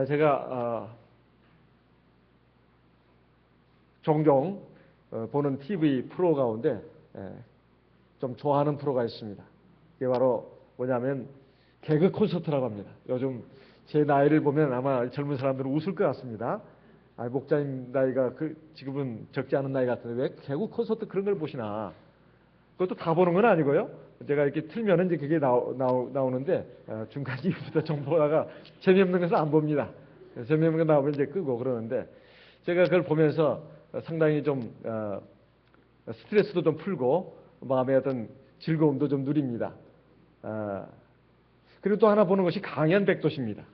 제가 종종 보는 TV 프로 가운데 좀 좋아하는 프로가 있습니다. 이게 바로 뭐냐면 개그 콘서트라고 합니다. 요즘 제 나이를 보면 아마 젊은 사람들은 웃을 것 같습니다. 목자님 나이가 지금은 적지 않은 나이 같은데 왜 개그 콘서트 그런 걸 보시나? 그것도 다 보는 건 아니고요. 제가 이렇게 틀면은 이제 그게 나오는데 중간 이후부터 좀 보다가 재미없는 것은 안 봅니다. 재미없는 거 나오면 이제 끄고 그러는데 제가 그걸 보면서 상당히 좀 스트레스도 좀 풀고 마음의 어떤 즐거움도 좀 누립니다. 그리고 또 하나 보는 것이 강연백도시입니다.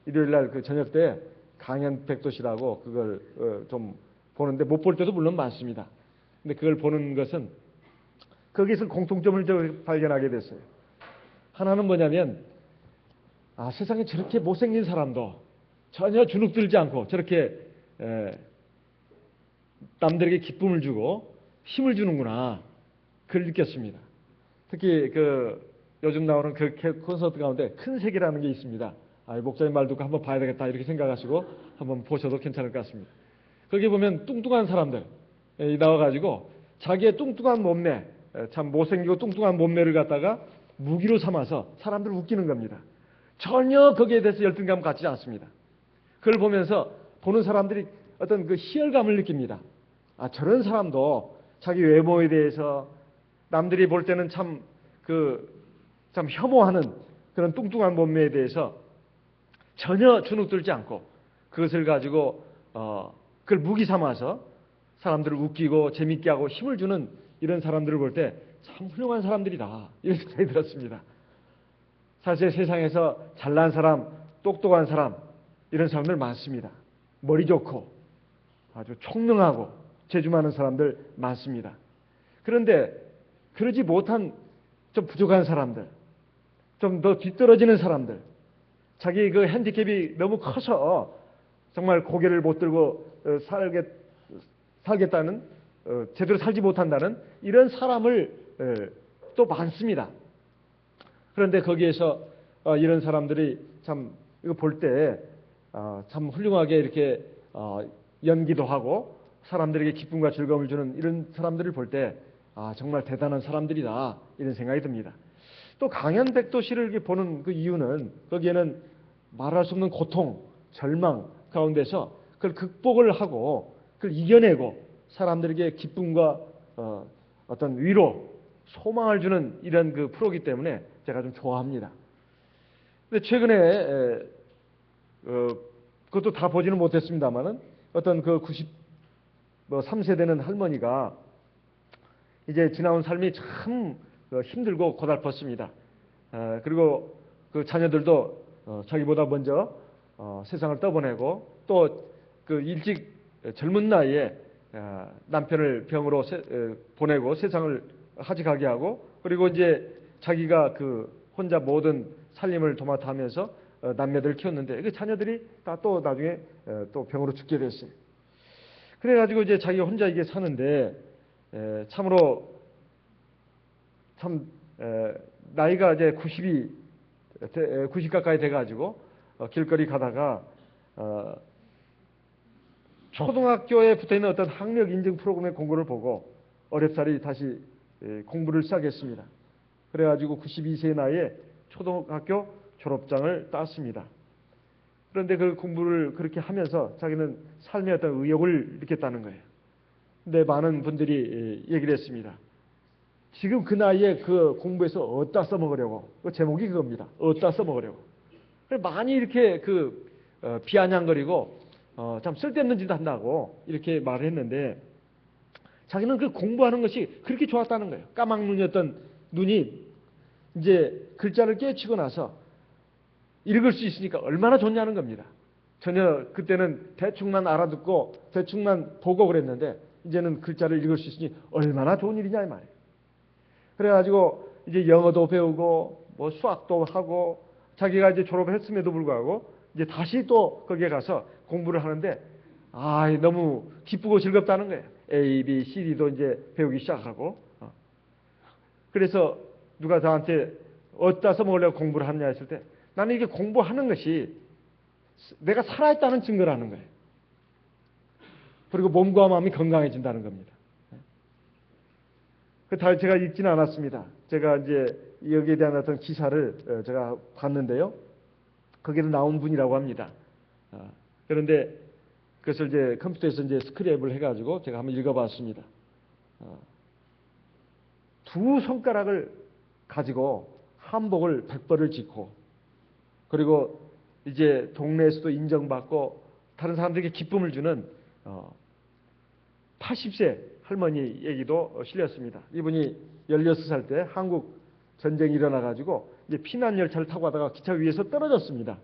일요일날 그 저녁 때 강연백도시라고 그걸 좀 보는데 못 볼 때도 물론 많습니다. 근데 그걸 보는 것은 거기서 공통점을 발견하게 됐어요. 하나는 뭐냐면 세상에 저렇게 못생긴 사람도 전혀 주눅들지 않고 저렇게 남들에게 기쁨을 주고 힘을 주는구나. 그걸 느꼈습니다. 특히 요즘 나오는 그 콘서트 가운데 큰 색이라는 게 있습니다. 목사님 말 듣고 한번 봐야 되겠다 이렇게 생각하시고 한번 보셔도 괜찮을 것 같습니다. 거기 보면 뚱뚱한 사람들 나와가지고 자기의 뚱뚱한 몸매, 참 못생기고 뚱뚱한 몸매를 갖다가 무기로 삼아서 사람들을 웃기는 겁니다. 전혀 거기에 대해서 열등감 갖지 않습니다. 그걸 보면서 보는 사람들이 어떤 그 희열감을 느낍니다. 저런 사람도 자기 외모에 대해서 남들이 볼 때는 참 혐오하는 그런 뚱뚱한 몸매에 대해서 전혀 주눅들지 않고 그것을 가지고 그걸 무기 삼아서 사람들을 웃기고 재밌게 하고 힘을 주는 이런 사람들을 볼 때 참 훌륭한 사람들이다 이런 생각이 들었습니다. 사실 세상에서 잘난 사람, 똑똑한 사람 이런 사람들 많습니다. 머리 좋고 아주 총명하고 재주 많은 사람들 많습니다. 그런데 그러지 못한 좀 부족한 사람들, 좀 더 뒤떨어지는 사람들, 자기 그 핸디캡이 너무 커서 정말 고개를 못 들고 살겠다는 제대로 살지 못한다는 이런 사람을 또 많습니다. 그런데 거기에서 이런 사람들이 참 이거 볼 때 참 훌륭하게 이렇게 연기도 하고 사람들에게 기쁨과 즐거움을 주는 이런 사람들을 볼 때 정말 대단한 사람들이다 이런 생각이 듭니다. 또 강연백도시를 보는 그 이유는 거기에는 말할 수 없는 고통, 절망 가운데서 그걸 극복을 하고 그걸 이겨내고 사람들에게 기쁨과 어떤 위로, 소망을 주는 이런 그 프로기 때문에 제가 좀 좋아합니다. 근데 최근에 그것도 다 보지는 못했습니다만은 어떤 그 93세 되는 할머니가 이제 지나온 삶이 참 힘들고 고달팠습니다. 그리고 그 자녀들도 자기보다 먼저 세상을 떠보내고 또 그 일찍 젊은 나이에 남편을 병으로 보내고 세상을 하직하게 하고 그리고 이제 자기가 혼자 모든 살림을 도맡아 하면서 남매들을 키웠는데 그 자녀들이 다 또 나중에 또 병으로 죽게 됐어요. 그래가지고 이제 자기가 혼자 이게 사는데 참으로 참 나이가 이제 90 가까이 돼가지고 길거리 가다가 초등학교에 붙어있는 어떤 학력 인증 프로그램의 공고를 보고 어렵사리 다시 공부를 시작했습니다. 그래가지고 92세 나이에 초등학교 졸업장을 땄습니다. 그런데 그 공부를 그렇게 하면서 자기는 삶의 어떤 의욕을 느꼈다는 거예요. 근데 많은 분들이 얘기를 했습니다. 지금 그 나이에 그 공부해서 어디다 써먹으려고. 그 제목이 그겁니다. 어디다 써먹으려고. 많이 이렇게 비아냥거리고 참 쓸데없는 짓 한다고 이렇게 말을 했는데 자기는 그 공부하는 것이 그렇게 좋았다는 거예요. 까막눈이었던 눈이 이제 글자를 깨치고 나서 읽을 수 있으니까 얼마나 좋냐는 겁니다. 전혀 그때는 대충만 알아듣고 대충만 보고 그랬는데 이제는 글자를 읽을 수 있으니 얼마나 좋은 일이냐 이 말이에요. 그래가지고 이제 영어도 배우고 뭐 수학도 하고 자기가 이제 졸업을 했음에도 불구하고 이제 다시 또 거기에 가서 공부를 하는데 너무 기쁘고 즐겁다는 거예요. A, B, C, D도 이제 배우기 시작하고 그래서 누가 저한테 어디다 써먹으려고 공부를 하느냐 했을 때 나는 이게 공부하는 것이 내가 살아있다는 증거라는 거예요. 그리고 몸과 마음이 건강해진다는 겁니다. 제가 읽지는 않았습니다. 제가 이제 여기에 대한 어떤 기사를 제가 봤는데요. 거기에 나온 분이라고 합니다. 그런데 그것을 이제 컴퓨터에서 이제 스크랩을 해가지고 제가 한번 읽어봤습니다. 두 손가락을 가지고 한복을 100벌을 짓고, 그리고 이제 동네에서도 인정받고 다른 사람들에게 기쁨을 주는 80세 할머니 얘기도 실렸습니다. 이분이 16살 때 한국 전쟁이 일어나가지고 이제 피난 열차를 타고 가다가 기차 위에서 떨어졌습니다.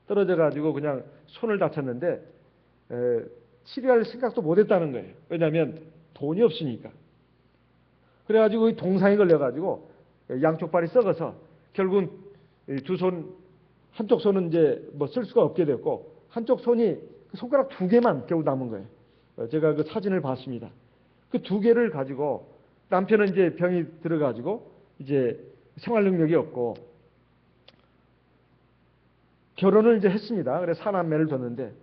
떨어져가지고 그냥 손을 다쳤는데 치료할 생각도 못했다는 거예요. 왜냐하면 돈이 없으니까. 그래가지고 동상에 걸려가지고 양쪽 발이 썩어서 결국은 두 손, 한쪽 손은 이제 뭐 쓸 수가 없게 됐고 한쪽 손이 손가락 2개만 겨우 남은 거예요. 제가 그 사진을 봤습니다. 그 2개를 가지고 남편은 이제 병이 들어가지고 이제 생활 능력이 없고 결혼을 이제 했습니다. 그래서 사남매를 뒀는데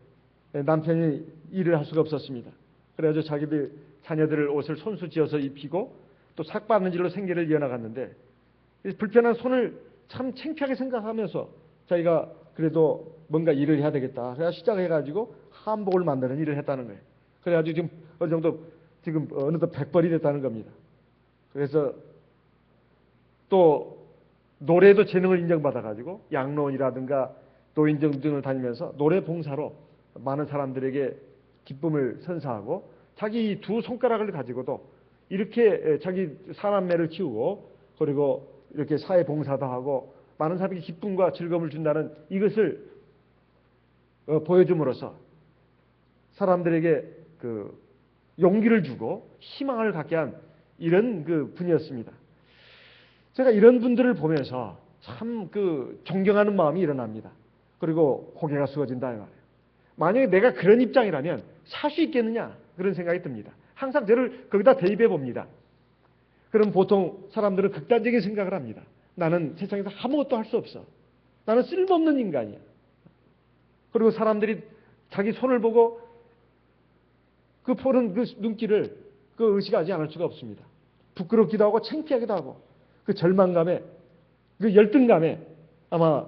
남편이 일을 할 수가 없었습니다. 그래가지고 자기들 자녀들 옷을 손수 지어서 입히고 또 삭바느질로 생계를 이어나갔는데 불편한 손을 참 창피하게 생각하면서 자기가 그래도 뭔가 일을 해야 되겠다. 그래서 시작해가지고 한복을 만드는 일을 했다는 거예요. 그래가지고 지금 어느 정도 지금 어느덧 100벌이 됐다는 겁니다. 그래서 또 노래도 재능을 인정받아가지고 양로원이라든가 노인정 등을 다니면서 노래 봉사로 많은 사람들에게 기쁨을 선사하고 자기 두 손가락을 가지고도 이렇게 자기 사남매를 키우고 그리고 이렇게 사회 봉사도 하고 많은 사람에게 기쁨과 즐거움을 준다는 이것을 보여줌으로써 사람들에게 그 용기를 주고 희망을 갖게 한 이런 그 분이었습니다. 제가 이런 분들을 보면서 참 그 존경하는 마음이 일어납니다. 그리고 고개가 숙어진다 이 말이에요. 만약에 내가 그런 입장이라면 살 수 있겠느냐 그런 생각이 듭니다. 항상 저를 거기다 대입해 봅니다. 그럼 보통 사람들은 극단적인 생각을 합니다. 나는 세상에서 아무것도 할 수 없어. 나는 쓸모없는 인간이야. 그리고 사람들이 자기 손을 보고 그 보는 그 눈길을 그 의식하지 않을 수가 없습니다. 부끄럽기도 하고 창피하기도 하고 그 절망감에 그 열등감에 아마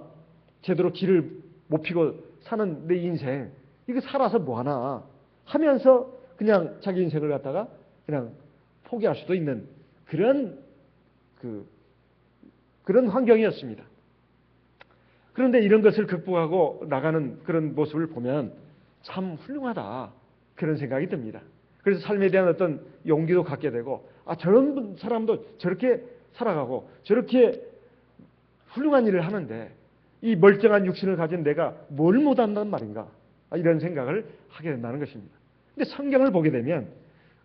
제대로 길을 못 피고 사는 내 인생 이거 살아서 뭐하나 하면서 그냥 자기 인생을 갖다가 그냥 포기할 수도 있는 그런 환경이었습니다. 그런데 이런 것을 극복하고 나가는 그런 모습을 보면 참 훌륭하다 그런 생각이 듭니다. 그래서 삶에 대한 어떤 용기도 갖게 되고 저런 사람도 저렇게 살아가고 저렇게 훌륭한 일을 하는데 이 멀쩡한 육신을 가진 내가 뭘 못한단 말인가 이런 생각을 하게 된다는 것입니다. 근데 성경을 보게 되면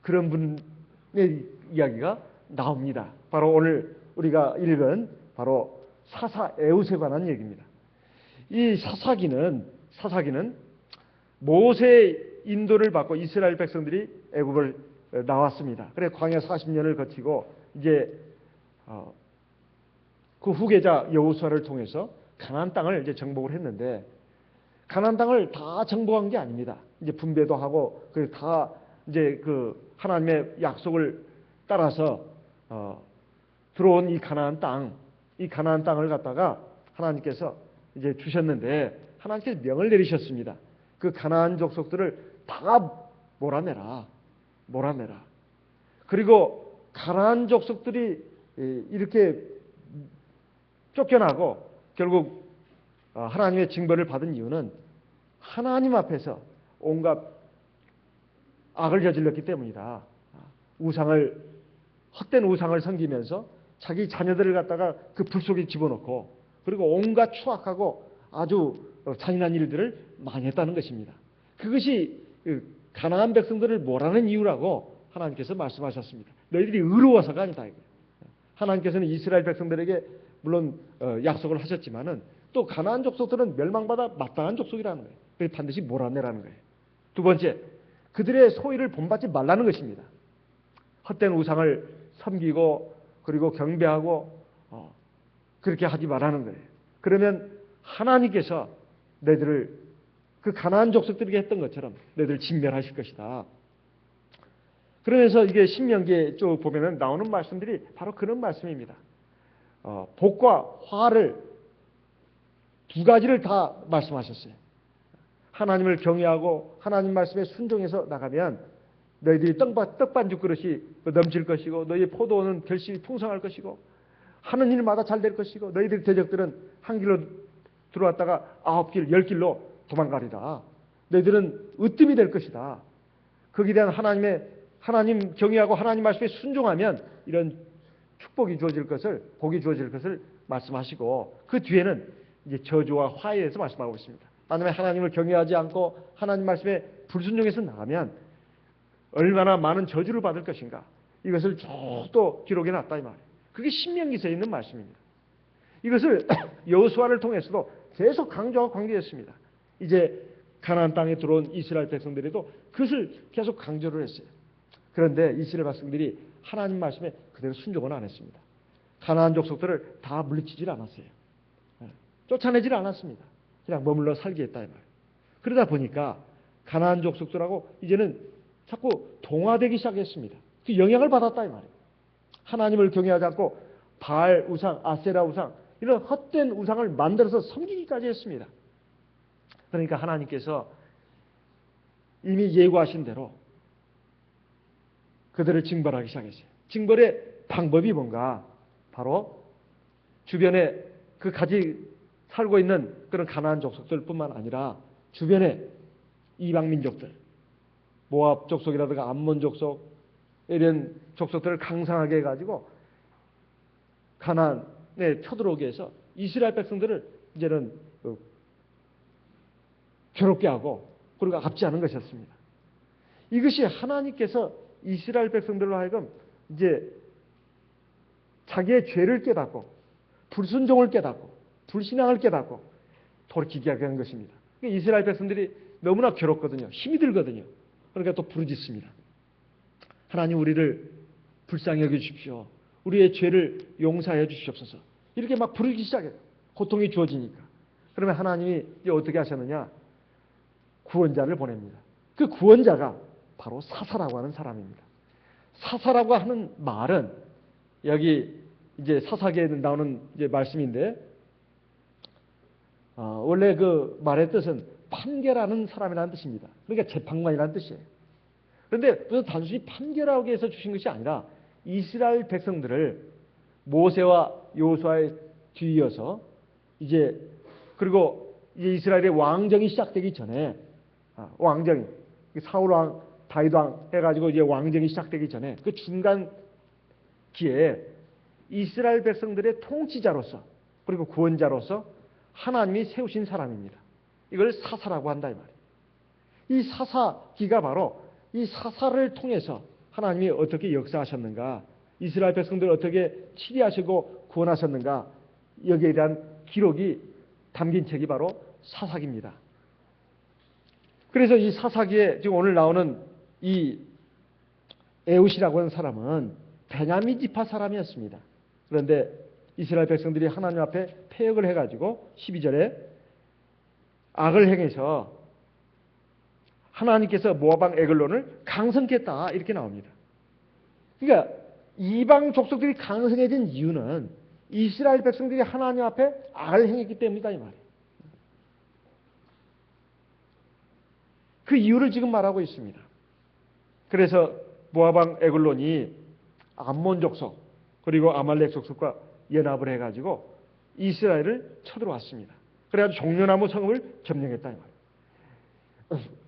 그런 분의 이야기가 나옵니다. 바로 오늘 우리가 읽은 바로 사사 에웃에 관한 얘기입니다. 이 사사기는 모세의 인도를 받고 이스라엘 백성들이 애굽을 나왔습니다. 그래 광야 40년을 거치고 이제 그 후계자 여호수아를 통해서 가나안 땅을 이제 정복을 했는데 가나안 땅을 다 정복한 게 아닙니다. 이제 분배도 하고 그 다 이제 그 하나님의 약속을 따라서 들어온 이 가나안 땅을 갖다가 하나님께서 이제 주셨는데 하나님께서 명을 내리셨습니다. 그 가나안 족속들을 다 몰아내라. 그리고 가나안 족속들이 이렇게 쫓겨나고 결국 하나님의 징벌을 받은 이유는 하나님 앞에서 온갖 악을 저질렀기 때문이다. 헛된 우상을 섬기면서 자기 자녀들을 갖다가 그 불 속에 집어넣고 그리고 온갖 추악하고 아주 잔인한 일들을 많이 했다는 것입니다. 그것이 가나안 백성들을 몰아낸 이유라고 하나님께서 말씀하셨습니다. 너희들이 의로워서가 아니다. 하나님께서는 이스라엘 백성들에게 물론 약속을 하셨지만은 또 가나안 족속들은 멸망받아 마땅한 족속이라는 거예요. 그래서 반드시 몰아내라는 거예요. 두 번째, 그들의 소위를 본받지 말라는 것입니다. 헛된 우상을 섬기고 그리고 경배하고 그렇게 하지 말라는 거예요. 그러면 하나님께서 너희들을 그 가나안 족속들에게 했던 것처럼 너희들 진멸하실 것이다. 그러면서 이게 신명기에 쭉 보면은 나오는 말씀들이 바로 그런 말씀입니다. 복과 화를 두 가지를 다 말씀하셨어요. 하나님을 경외하고 하나님 말씀에 순종해서 나가면 너희들이 떡반죽 그릇이 넘칠 것이고 너희의 포도는 결실이 풍성할 것이고 하는 일마다 잘 될 것이고 너희들 대적들은 한 길로 들어왔다가 9길, 10길로 도망가리라. 너희들은 으뜸이 될 것이다. 거기에 대한 하나님 경외하고 하나님 말씀에 순종하면 이런 축복이 주어질 것을, 복이 주어질 것을 말씀하시고 그 뒤에는 이제 저주와 화에 대해서 말씀하고 있습니다. 만약에 하나님을 경외하지 않고 하나님 말씀에 불순종해서 나가면 얼마나 많은 저주를 받을 것인가. 이것을 쭉 또 기록해 놨다 이 말이에요. 그게 신명기서에 있는 말씀입니다. 이것을 여호수아를 통해서도 계속 강조하고 강조했습니다. 이제 가나안 땅에 들어온 이스라엘 백성들에도 그것을 계속 강조를 했어요. 그런데 이스라엘 백성들이 하나님 말씀에 그대로 순종은 안 했습니다. 가나안 족속들을 다 물리치질 않았어요. 쫓아내질 않았습니다. 그냥 머물러 살게 했다 이 말이에요. 그러다 보니까 가나안 족속들하고 이제는 자꾸 동화되기 시작했습니다. 그 영향을 받았다 이 말이에요. 하나님을 경외하지 않고 바알 우상, 아세라 우상 이런 헛된 우상을 만들어서 섬기기까지 했습니다. 그러니까 하나님께서 이미 예고하신 대로 그들을 징벌하기 시작했어요. 징벌의 방법이 뭔가? 바로 주변에 그 같이 살고 있는 그런 가나안 족속들뿐만 아니라 주변에 이방 민족들, 모압 족속이라든가 암몬 족속 이런 족속들을 강성하게 해가지고 가나안에 쳐들어오게 해서 이스라엘 백성들을 이제는 괴롭게 하고 그리고 압제하는 것이었습니다. 이것이 하나님께서 이스라엘 백성들로 하여금 이제 자기의 죄를 깨닫고 불순종을 깨닫고 불신앙을 깨닫고 돌이키게 하는 것입니다. 이스라엘 백성들이 너무나 괴롭거든요. 힘이 들거든요. 그러니까 또 부르짖습니다. 하나님 우리를 불쌍히 여겨주십시오. 우리의 죄를 용서해 주시옵소서. 이렇게 막 부르기 시작해요. 고통이 주어지니까. 그러면 하나님이 이제 어떻게 하셨느냐? 구원자를 보냅니다. 그 구원자가 바로 사사라고 하는 사람입니다. 사사라고 하는 말은 여기 이제 사사기에 나오는 이제 말씀인데 원래 그 말의 뜻은 판결하는 사람이라는 뜻입니다. 그러니까 재판관이라는 뜻이에요. 그런데 무슨 단순히 판결하기 위해서 주신 것이 아니라 이스라엘 백성들을 모세와 여호수아에 뒤이어서 이제 그리고 이제 이스라엘의 왕정이 시작되기 전에 왕정이 사울 왕, 다윗 왕 해가지고 이제 왕정이 시작되기 전에 그 중간 기회에 이스라엘 백성들의 통치자로서 그리고 구원자로서 하나님이 세우신 사람입니다. 이걸 사사라고 한다 이 말이에요. 이 사사기가 바로 이 사사를 통해서 하나님이 어떻게 역사하셨는가, 이스라엘 백성들을 어떻게 치리하시고 구원하셨는가 여기에 대한 기록이 담긴 책이 바로 사사기입니다. 그래서 이 사사기에 지금 오늘 나오는 이 에훗이라고 하는 사람은 베냐민 지파 사람이었습니다. 그런데 이스라엘 백성들이 하나님 앞에 패역을 해가지고 12절에 악을 행해서 하나님께서 모압왕 에글론을 강성했다 이렇게 나옵니다. 그러니까 이방 족속들이 강성해진 이유는 이스라엘 백성들이 하나님 앞에 악을 행했기 때문이다 이 말이에요. 그 이유를 지금 말하고 있습니다. 그래서 모압왕 에글론이 암몬 족속 그리고 아말렉 족속과 연합을 해가지고 이스라엘을 쳐들어왔습니다. 그래가지고 종려나무 성읍을 점령했다 이 말이에요.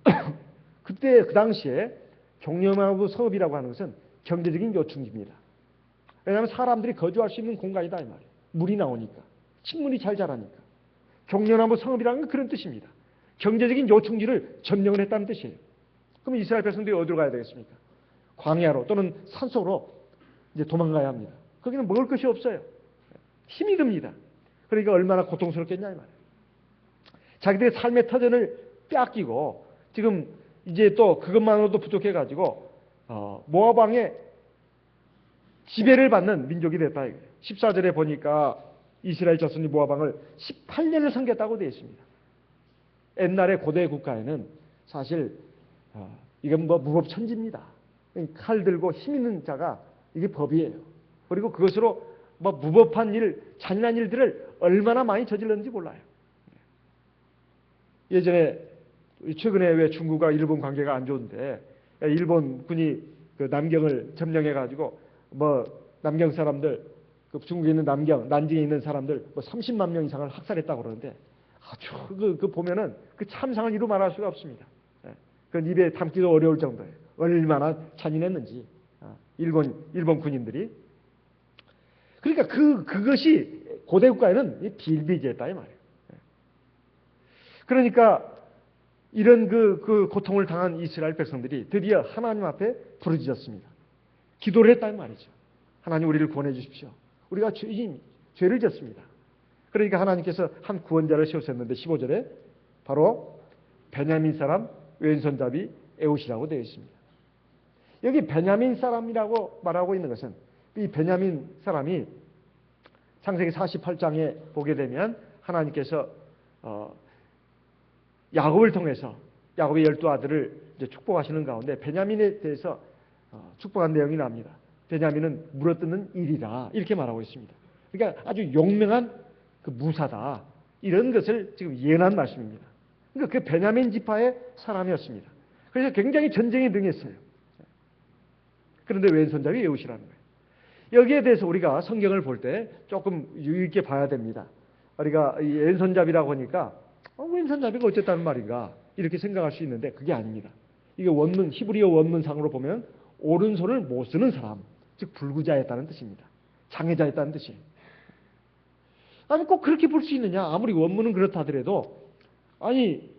그때 그 당시에 종려나무 성읍이라고 하는 것은 경제적인 요충지입니다. 왜냐하면 사람들이 거주할 수 있는 공간이다 이 말이에요. 물이 나오니까 식물이 잘 자라니까. 종려나무 성읍이라는 건 그런 뜻입니다. 경제적인 요충지를 점령을 했다는 뜻이에요. 그럼 이스라엘 백성들이 어디로 가야 되겠습니까? 광야로 또는 산속으로 이제 도망가야 합니다. 거기는 먹을 것이 없어요. 힘이 듭니다. 그러니까 얼마나 고통스럽겠냐 이 말이에요. 자기들의 삶의 터전을 빼앗기고 지금 이제 또 그것만으로도 부족해가지고 모압 왕의 지배를 받는 민족이 됐다. 14절에 보니까 이스라엘 자손이 모압 왕을 18년을 섬겼다고 되어 있습니다. 옛날의 고대 국가에는 사실 이건 뭐 무법천지입니다. 칼 들고 힘 있는 자가 이게 법이에요. 그리고 그것으로 뭐 무법한 일, 잔인한 일들을 얼마나 많이 저질렀는지 몰라요. 예전에 최근에 왜 중국과 일본 관계가 안 좋은데 일본군이 그 남경을 점령해 가지고 뭐 남경 사람들 그 중국에 있는 남경, 난징에 있는 사람들 뭐 30만 명 이상을 학살했다고 그러는데 아주 그 보면은 그 참상을 이루 말할 수가 없습니다. 그 입에 담기도 어려울 정도예요. 얼마나 잔인했는지 일본 군인들이. 그러니까 그것이 고대 국가에는 비일비재했다 이 말이에요. 그러니까 이런 그 고통을 당한 이스라엘 백성들이 드디어 하나님 앞에 부르짖었습니다. 기도를 했다 이 말이죠. 하나님 우리를 구원해 주십시오. 우리가 죄를 졌습니다. 그러니까 하나님께서 한 구원자를 세우셨는데 15절에 바로 베냐민 사람 왼손잡이 에웃이라고 되어 있습니다. 여기 베냐민 사람이라고 말하고 있는 것은 이 베냐민 사람이 창세기 48장에 보게 되면 하나님께서 야곱을 통해서 야곱의 12아들을 이제 축복하시는 가운데 베냐민에 대해서 축복한 내용이 납니다. 베냐민은 물어뜯는 일이라 이렇게 말하고 있습니다. 그러니까 아주 용맹한 그 무사다. 이런 것을 지금 예언한 말씀입니다. 그러니까 그 베냐민 지파의 사람이었습니다. 그래서 굉장히 전쟁에 능했어요. 그런데 왼손잡이 에웃이라는 거예요. 여기에 대해서 우리가 성경을 볼 때 조금 유의 있게 봐야 됩니다. 우리가 이 왼손잡이라고 하니까 왼손잡이가 어쨌다는 말인가 이렇게 생각할 수 있는데 그게 아닙니다. 이게 원문 히브리어 원문상으로 보면 오른손을 못 쓰는 사람, 즉 불구자였다는 뜻입니다. 장애자였다는 뜻이에요. 아니 꼭 그렇게 볼 수 있느냐? 아무리 원문은 그렇다 하더라도 아니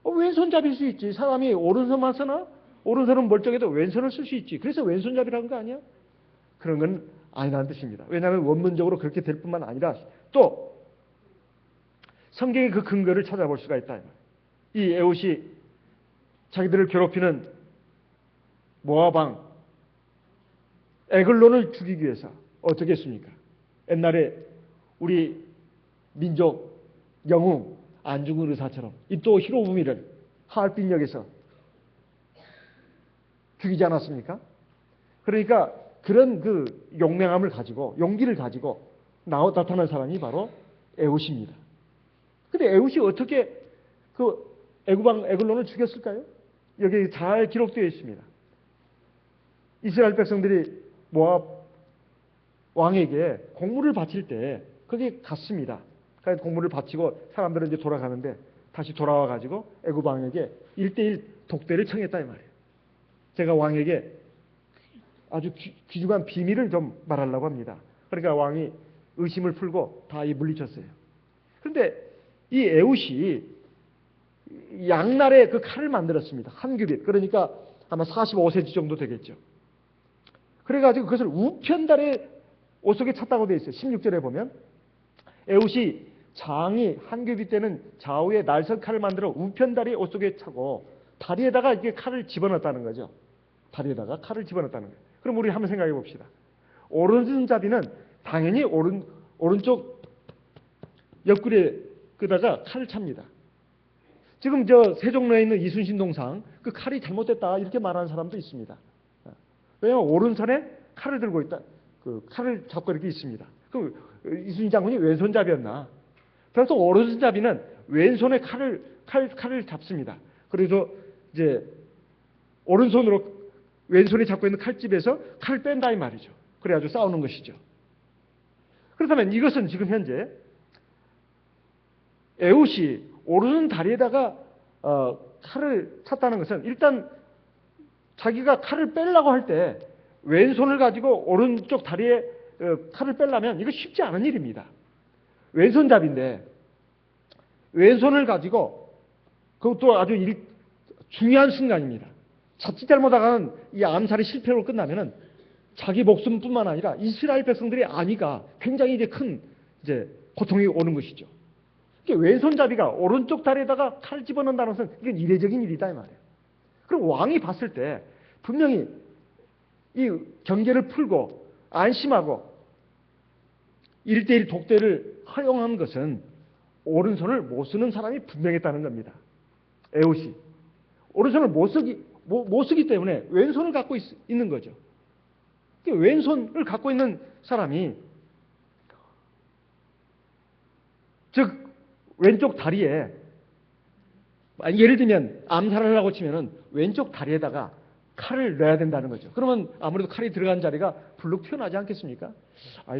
왼손잡이일 수 있지. 사람이 오른손만 쓰나? 오른손은 멀쩡해도 왼손을 쓸 수 있지. 그래서 왼손잡이라는 거 아니야? 그런 건 아니라는 뜻입니다. 왜냐하면 원문적으로 그렇게 될 뿐만 아니라 또 성경의 그 근거를 찾아볼 수가 있다. 이 에웃이 자기들을 괴롭히는 모압 왕 에글론을 죽이기 위해서 어떻게 했습니까? 옛날에 우리 민족 영웅 안중근 의사처럼 이또 히로부미를 하얼빈역에서 죽이지 않았습니까? 그러니까 그런 그 용맹함을 가지고 용기를 가지고 나타난 사람이 바로 에웃입니다. 근데 에웃이 어떻게 그 애굽왕 에글론을 죽였을까요? 여기 잘 기록되어 있습니다. 이스라엘 백성들이 모압 왕에게 공물을 바칠 때 거기 갔습니다. 그래서 공물을 바치고 사람들은 이제 돌아가는데 다시 돌아와 가지고 애굽 왕에게 1대1 독대를 청했다 이 말이에요. 제가 왕에게 아주 귀중한 비밀을 좀 말하려고 합니다. 그러니까 왕이 의심을 풀고 다 물리쳤어요. 그런데 이 에웃이 양날에 그 칼을 만들었습니다. 한 규빗. 그러니까 아마 45cm 정도 되겠죠. 그래가지고 그것을 우편다리에 옷 속에 찼다고 되어 있어요. 16절에 보면 에웃이 장이 한 규빗 되는 좌우에 날선 칼을 만들어 우편다리에 옷 속에 차고 다리에다가 이게 칼을 집어넣었다는 거죠. 다리에다가 칼을 집어넣었다는 거예요. 그럼 우리 한번 생각해 봅시다. 오른손잡이는 당연히 오른쪽 옆구리에 그다가 칼을 찹니다. 지금 저 세종로에 있는 이순신 동상 그 칼이 잘못됐다 이렇게 말하는 사람도 있습니다. 왜냐하면 오른손에 칼을 들고 있다. 그 칼을 잡고 이렇게 있습니다. 그 이순신 장군이 왼손잡이였나? 그래서 오른손잡이는 왼손에 칼을 잡습니다. 그래서 이제 오른손으로 왼손이 잡고 있는 칼집에서 칼을 뺀다 이 말이죠. 그래가지고 싸우는 것이죠. 그렇다면 이것은 지금 현재 에웃이 오른 다리에다가 칼을 찼다는 것은 일단 자기가 칼을 빼려고 할 때 왼손을 가지고 오른쪽 다리에 칼을 빼려면 이거 쉽지 않은 일입니다. 왼손잡이인데 왼손을 가지고 그것도 아주 중요한 순간입니다. 자칫 잘못하면 이 암살이 실패로 끝나면은 자기 목숨뿐만 아니라 이스라엘 백성들의 안위가 굉장히 이제 큰 고통이 오는 것이죠. 왼손잡이가 오른쪽 다리에다가 칼 집어넣는다는 것은 이건 이례적인 일이다 이 말이에요. 그럼 왕이 봤을 때 분명히 이 경계를 풀고 안심하고 1대1 독대를 허용한 것은 오른손을 못 쓰는 사람이 분명했다는 겁니다. 에웃이 오른손을 못 쓰기 때문에 왼손을 갖고 있는 거죠. 왼손을 갖고 있는 사람이 즉 왼쪽 다리에 예를 들면 암살을 하고 치면은 왼쪽 다리에다가 칼을 넣어야 된다는 거죠. 그러면 아무래도 칼이 들어간 자리가 불룩 튀어나지 않겠습니까?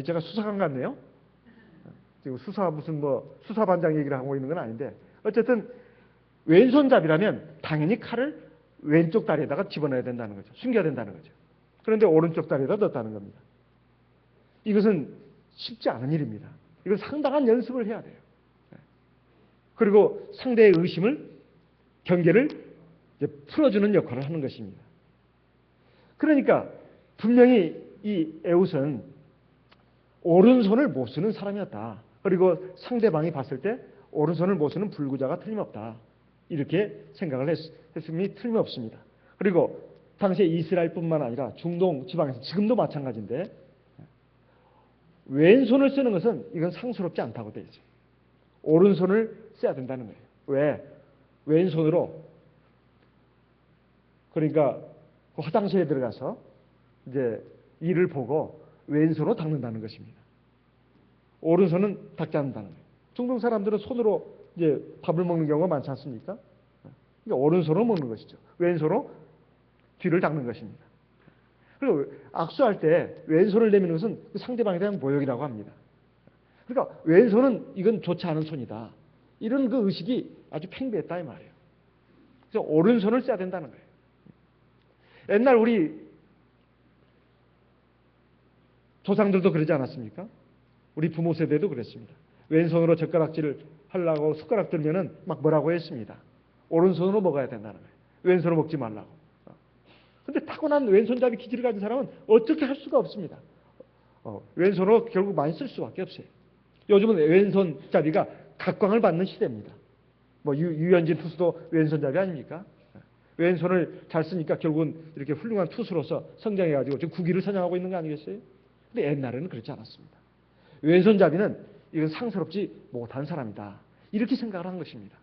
제가 수사관 같네요. 지금 수사반장 얘기를 하고 있는 건 아닌데 어쨌든 왼손잡이라면 당연히 칼을 왼쪽 다리에다가 집어넣어야 된다는 거죠. 숨겨야 된다는 거죠. 그런데 오른쪽 다리에다 넣었다는 겁니다. 이것은 쉽지 않은 일입니다. 이건 상당한 연습을 해야 돼요. 그리고 상대의 의심을, 경계를 풀어주는 역할을 하는 것입니다. 그러니까 분명히 이 에웃은 오른손을 못 쓰는 사람이었다. 그리고 상대방이 봤을 때 오른손을 못 쓰는 불구자가 틀림없다. 이렇게 생각을 했음이 틀림없습니다. 그리고 당시에 이스라엘뿐만 아니라 중동 지방에서 지금도 마찬가지인데 왼손을 쓰는 것은 이건 상스럽지 않다고 되어 있어요. 오른손을 써야 된다는 거예요. 왜? 왼손으로 그러니까 그 화장실에 들어가서 이제 일을 보고 왼손으로 닦는다는 것입니다. 오른손은 닦지 않는다는 거예요. 중동 사람들은 손으로 이제 밥을 먹는 경우가 많지 않습니까? 그러니까 오른손으로 먹는 것이죠. 왼손으로 뒤를 닦는 것입니다. 그리고 악수할 때 왼손을 내미는 것은 상대방에 대한 모욕이라고 합니다. 그러니까 왼손은 이건 좋지 않은 손이다. 이런 그 의식이 아주 팽배했다 이 말이에요. 그래서 오른손을 써야 된다는 거예요. 옛날 우리 조상들도 그러지 않았습니까? 우리 부모 세대도 그랬습니다. 왼손으로 젓가락질을 하려고 숟가락 들면은 막 뭐라고 했습니다. 오른손으로 먹어야 된다는 거예요. 왼손으로 먹지 말라고. 근데 타고난 왼손잡이 기질을 가진 사람은 어떻게 할 수가 없습니다. 왼손으로 결국 많이 쓸 수밖에 없어요. 요즘은 왼손잡이가 각광을 받는 시대입니다. 유현진 투수도 왼손잡이 아닙니까? 왼손을 잘 쓰니까 결국은 이렇게 훌륭한 투수로서 성장해가지고 지금 국위를 선양하고 있는 거 아니겠어요? 근데 옛날에는 그렇지 않았습니다. 왼손잡이는 이건 상스럽지 못한 사람이다. 이렇게 생각을 한 것입니다.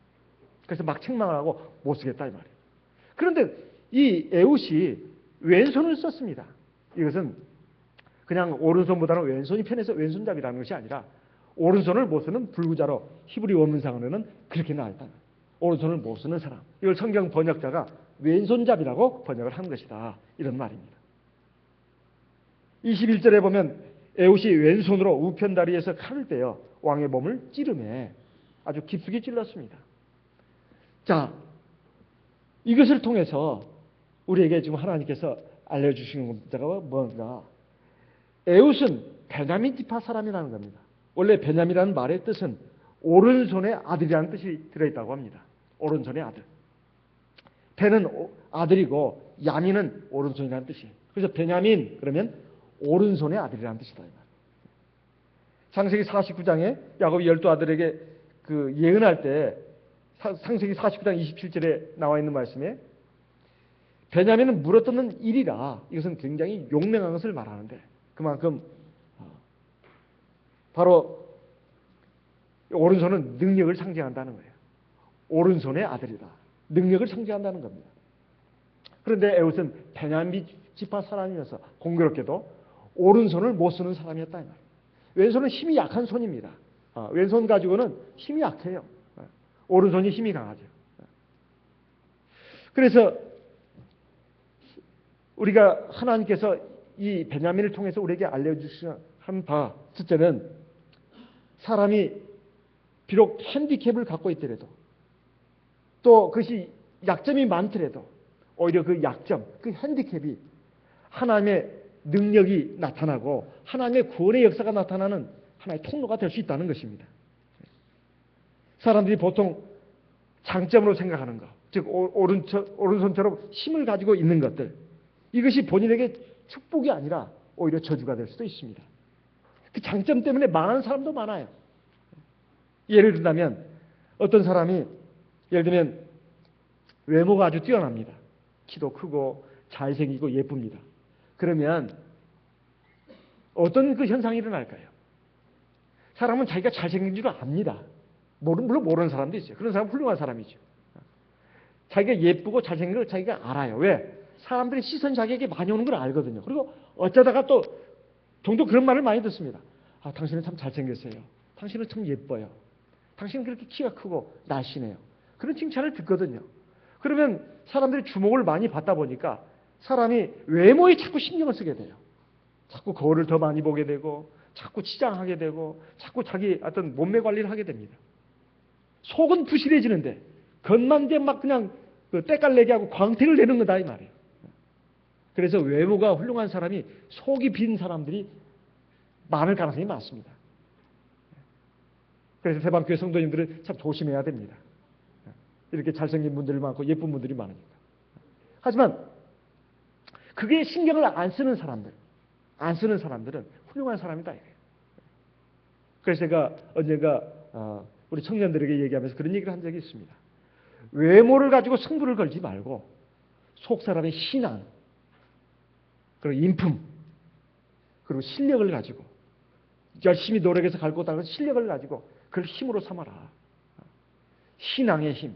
그래서 막 책망을 하고 못 쓰겠다 이 말이에요. 그런데 이 에웃이 왼손을 썼습니다. 이것은 그냥 오른손보다는 왼손이 편해서 왼손잡이라는 것이 아니라 오른손을 못 쓰는 불구자로 히브리 원문상으로는 그렇게 나와 있다. 오른손을 못 쓰는 사람. 이걸 성경 번역자가 왼손잡이라고 번역을 한 것이다. 이런 말입니다. 21절에 보면 에웃이 왼손으로 우편다리에서 칼을 떼어 왕의 몸을 찌르매 아주 깊숙이 찔렀습니다. 자, 이것을 통해서 우리에게 지금 하나님께서 알려주시는 것가 뭔가? 에웃은 베냐민 지파 사람이라는 겁니다. 원래 베냐민이라는 말의 뜻은 오른손의 아들이라는 뜻이 들어있다고 합니다. 오른손의 아들. 베는 아들이고 야민은 오른손이라는 뜻이에요. 그래서 베냐민 그러면 오른손의 아들이라는 뜻이다. 창세기 49장에 야곱이 12아들에게 그 예언할 때 창세기 49장 27절에 나와 있는 말씀에 베냐민은 물어뜯는 일이라 이것은 굉장히 용맹한 것을 말하는데 그만큼 바로 오른손은 능력을 상징한다는 거예요. 오른손의 아들이다. 능력을 상징한다는 겁니다. 그런데 에웃은 베냐민 지파 사람이면서 공교롭게도 오른손을 못 쓰는 사람이었다. 이 말이에요. 왼손은 힘이 약한 손입니다. 왼손 가지고는 힘이 약해요. 오른손이 힘이 강하죠. 그래서 우리가 하나님께서 이 베냐민을 통해서 우리에게 알려주신 바 첫째는 사람이 비록 핸디캡을 갖고 있더라도 또 그것이 약점이 많더라도 오히려 그 약점, 그 핸디캡이 하나님의 능력이 나타나고 하나님의 구원의 역사가 나타나는 하나의 통로가 될 수 있다는 것입니다. 사람들이 보통 장점으로 생각하는 것, 즉 오른손처럼 힘을 가지고 있는 것들, 이것이 본인에게 축복이 아니라 오히려 저주가 될 수도 있습니다. 그 장점 때문에 망하는 사람도 많아요. 예를 들자면 어떤 사람이 예를 들면 외모가 아주 뛰어납니다. 키도 크고 잘생기고 예쁩니다. 그러면 어떤 그 현상이 일어날까요? 사람은 자기가 잘생긴 줄 압니다. 물론 모르는 사람도 있어요. 그런 사람은 훌륭한 사람이죠. 자기가 예쁘고 잘생긴 걸 자기가 알아요. 왜? 사람들이 시선 자기에게 많이 오는 걸 알거든요. 그리고 어쩌다가 또 종종 그런 말을 많이 듣습니다. 아, 당신은 참 잘생겼어요. 당신은 참 예뻐요. 당신은 그렇게 키가 크고 날씬해요. 그런 칭찬을 듣거든요. 그러면 사람들이 주목을 많이 받다 보니까 사람이 외모에 자꾸 신경을 쓰게 돼요. 자꾸 거울을 더 많이 보게 되고 자꾸 치장하게 되고 자꾸 자기 어떤 몸매 관리를 하게 됩니다. 속은 부실해지는데 겉만 이제 막 그냥 그 때깔내게 하고 광택을 내는 거다 이 말이에요. 그래서 외모가 훌륭한 사람이 속이 빈 사람들이 많을 가능성이 많습니다. 그래서 세방교회 성도님들은 참 조심해야 됩니다. 이렇게 잘생긴 분들이 많고 예쁜 분들이 많으니까. 하지만 그게 신경을 안 쓰는 사람들은 훌륭한 사람이다. 그래서 제가 언젠가 우리 청년들에게 얘기하면서 그런 얘기를 한 적이 있습니다. 외모를 가지고 승부를 걸지 말고 속 사람의 신앙, 그리고 인품, 그리고 실력을 가지고 열심히 노력해서 갈 곳다는 실력을 가지고 그걸 힘으로 삼아라. 신앙의 힘,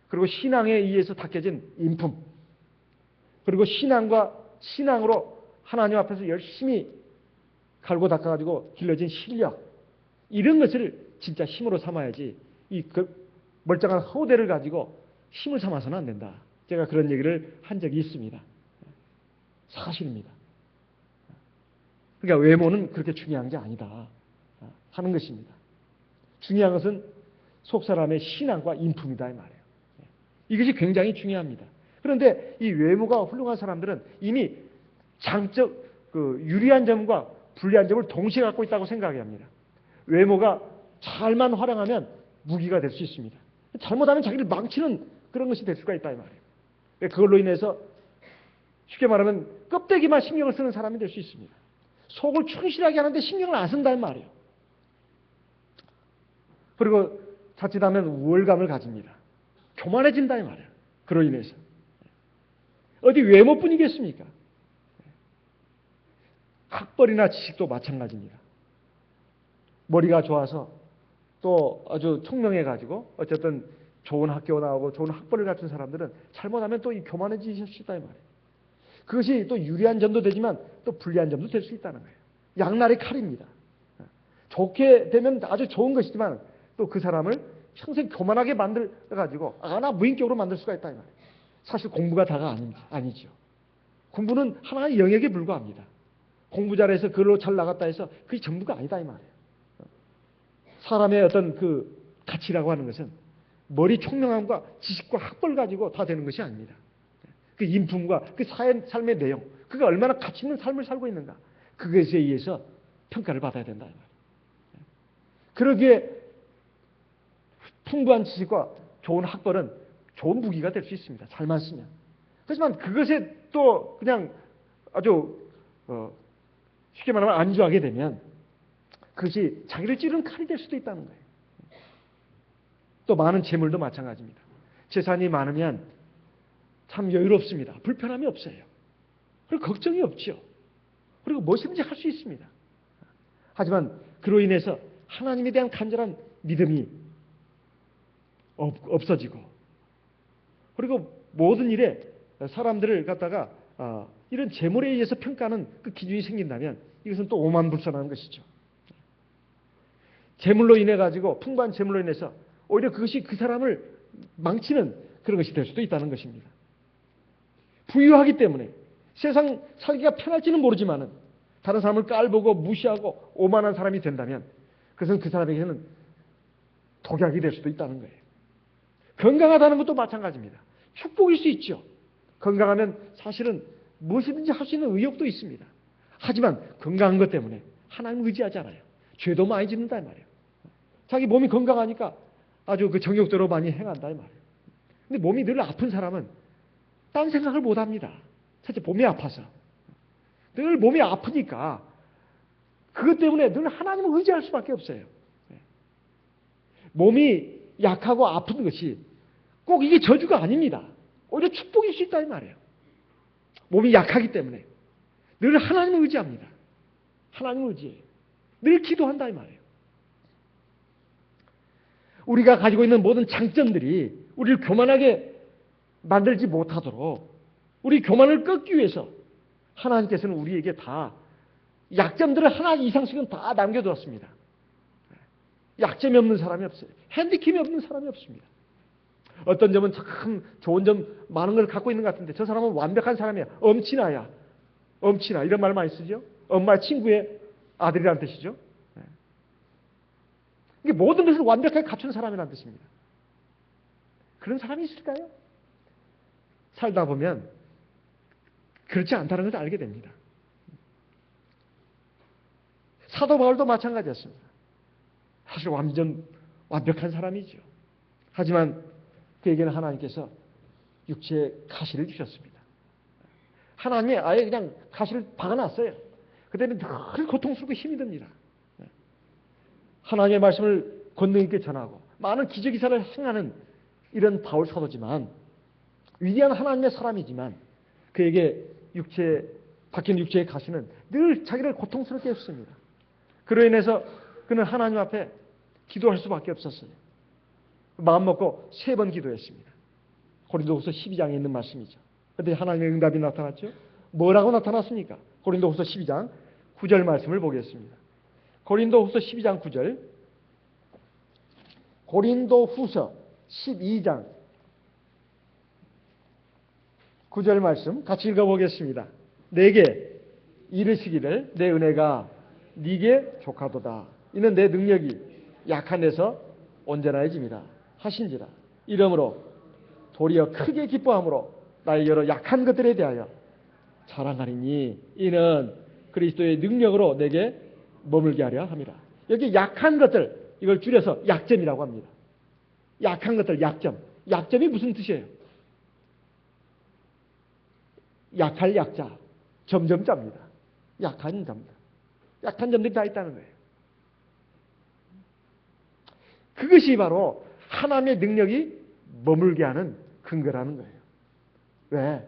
그리고 신앙에 의해서 닦여진 인품, 그리고 신앙으로 하나님 앞에서 열심히 갈고 닦아가지고 길러진 실력, 이런 것을 진짜 힘으로 삼아야지 이 멀쩡한 허대를 가지고 힘을 삼아서는 안 된다. 제가 그런 얘기를 한 적이 있습니다. 사실입니다. 그러니까 외모는 그렇게 중요한 게 아니다 하는 것입니다. 중요한 것은 속 사람의 신앙과 인품이다 이 말이에요. 이것이 굉장히 중요합니다. 그런데 이 외모가 훌륭한 사람들은 이미 유리한 점과 불리한 점을 동시에 갖고 있다고 생각해야 합니다. 외모가 잘만 활용하면 무기가 될 수 있습니다. 잘못하면 자기를 망치는 그런 것이 될 수가 있다 이 말이에요. 그걸로 인해서 쉽게 말하면 껍데기만 신경을 쓰는 사람이 될 수 있습니다. 속을 충실하게 하는데 신경을 안 쓴다 이 말이에요. 그리고 자칫하면 우월감을 가집니다. 교만해진다 이 말이에요. 그로 인해서. 어디 외모뿐이겠습니까? 학벌이나 지식도 마찬가지입니다. 머리가 좋아서 또 아주 총명해가지고 어쨌든 좋은 학교 나오고 좋은 학벌을 갖춘 사람들은 잘못하면 또 이 교만해지실 수 있다 이 말이에요. 그것이 또 유리한 점도 되지만 또 불리한 점도 될 수 있다는 거예요. 양날의 칼입니다. 좋게 되면 아주 좋은 것이지만 또 그 사람을 평생 교만하게 만들어가지고 나 무인격으로 만들 수가 있다 이 말이에요. 사실 공부가 다가 아니죠. 공부는 하나의 영역에 불과합니다. 공부 잘해서 그걸로 잘 나갔다 해서 그게 전부가 아니다 이 말이에요. 사람의 어떤 그 가치라고 하는 것은 머리 총명함과 지식과 학벌 가지고 다 되는 것이 아닙니다. 그 인품과 그 삶의 내용, 그가 얼마나 가치 있는 삶을 살고 있는가, 그것에 의해서 평가를 받아야 된다 이 말이에요. 그러기에 풍부한 지식과 좋은 학벌은 좋은 무기가 될 수 있습니다. 잘만 쓰면. 하지만 그것에 또 그냥 아주 쉽게 말하면 안주하게 되면 그것이 자기를 찌르는 칼이 될 수도 있다는 거예요. 또 많은 재물도 마찬가지입니다. 재산이 많으면 참 여유롭습니다. 불편함이 없어요. 그리고 걱정이 없죠. 그리고 무엇이든지 할 수 있습니다. 하지만 그로 인해서 하나님에 대한 간절한 믿음이 없어지고, 그리고 모든 일에 사람들을 갖다가 이런 재물에 의해서 평가하는 그 기준이 생긴다면 이것은 또 오만불선한 것이죠. 재물로 인해 가지고, 풍부한 재물로 인해서 오히려 그것이 그 사람을 망치는 그런 것이 될 수도 있다는 것입니다. 부유하기 때문에 세상 살기가 편할지는 모르지만은 다른 사람을 깔보고 무시하고 오만한 사람이 된다면 그것은 그 사람에게는 독약이 될 수도 있다는 거예요. 건강하다는 것도 마찬가지입니다. 축복일 수 있죠. 건강하면 사실은 무엇이든지 할 수 있는 의욕도 있습니다. 하지만 건강한 것 때문에 하나님을 의지하잖아요. 죄도 많이 짓는다 이 말이에요. 자기 몸이 건강하니까 아주 그 정욕대로 많이 행한다 이 말이에요. 근데 몸이 늘 아픈 사람은 딴 생각을 못 합니다. 첫째, 몸이 아파서. 늘 몸이 아프니까 그것 때문에 늘 하나님을 의지할 수밖에 없어요. 몸이 약하고 아픈 것이 꼭 이게 저주가 아닙니다. 오히려 축복일 수 있다 이 말이에요. 몸이 약하기 때문에 늘 하나님을 의지합니다. 하나님을 의지해요. 늘 기도한다 이 말이에요. 우리가 가지고 있는 모든 장점들이 우리를 교만하게 만들지 못하도록 우리 교만을 꺾기 위해서 하나님께서는 우리에게 다 약점들을 하나 이상씩은 다 남겨두었습니다. 약점이 없는 사람이 없어요. 핸디캡이 없는 사람이 없습니다. 어떤 점은 참 좋은 점 많은 걸 갖고 있는 것 같은데 저 사람은 완벽한 사람이야. 엄친아야. 엄친아 이런 말 많이 쓰죠. 엄마의 친구의 아들이라는 뜻이죠. 이게 모든 것을 완벽하게 갖춘 사람이라는 뜻입니다. 그런 사람이 있을까요? 살다 보면 그렇지 않다는 것을 알게 됩니다. 사도 바울도 마찬가지였습니다. 사실 완전 완벽한 사람이죠. 하지만 그에게는 하나님께서 육체의 가시를 주셨습니다. 하나님이 아예 그냥 가시를 박아놨어요. 그때는 늘 고통스럽고 힘이 듭니다. 하나님의 말씀을 권능 있게 전하고 많은 기적기사를 행하는 이런 바울 사도지만 위대한 하나님의 사람이지만 그에게 박힌 육체의 가시는 늘 자기를 고통스럽게 했습니다. 그로 인해서 그는 하나님 앞에 기도할 수밖에 없었어요. 마음 먹고 3번 기도했습니다. 고린도후서 12장에 있는 말씀이죠. 그런데 하나님의 응답이 나타났죠. 뭐라고 나타났습니까? 고린도후서 12장 9절 말씀을 보겠습니다. 고린도후서 12장 9절, 고린도후서 12장 9절 말씀 같이 읽어보겠습니다. 내게 이르시기를 내 은혜가 네게 족하도다. 이는 내 능력이 약한 데서 온전해짐이라 하신지라. 이러므로 도리어 크게 기뻐함으로 나의 여러 약한 것들에 대하여 자랑하리니 이는 그리스도의 능력으로 내게 머물게 하려 함이라. 여기 약한 것들, 이걸 줄여서 약점이라고 합니다. 약한 것들, 약점. 약점이 무슨 뜻이에요? 약할 약자, 점점자입니다. 약한 점들. 약한 점들이 다 있다는 거예요. 그것이 바로 하나님의 능력이 머물게 하는 근거라는 거예요. 왜?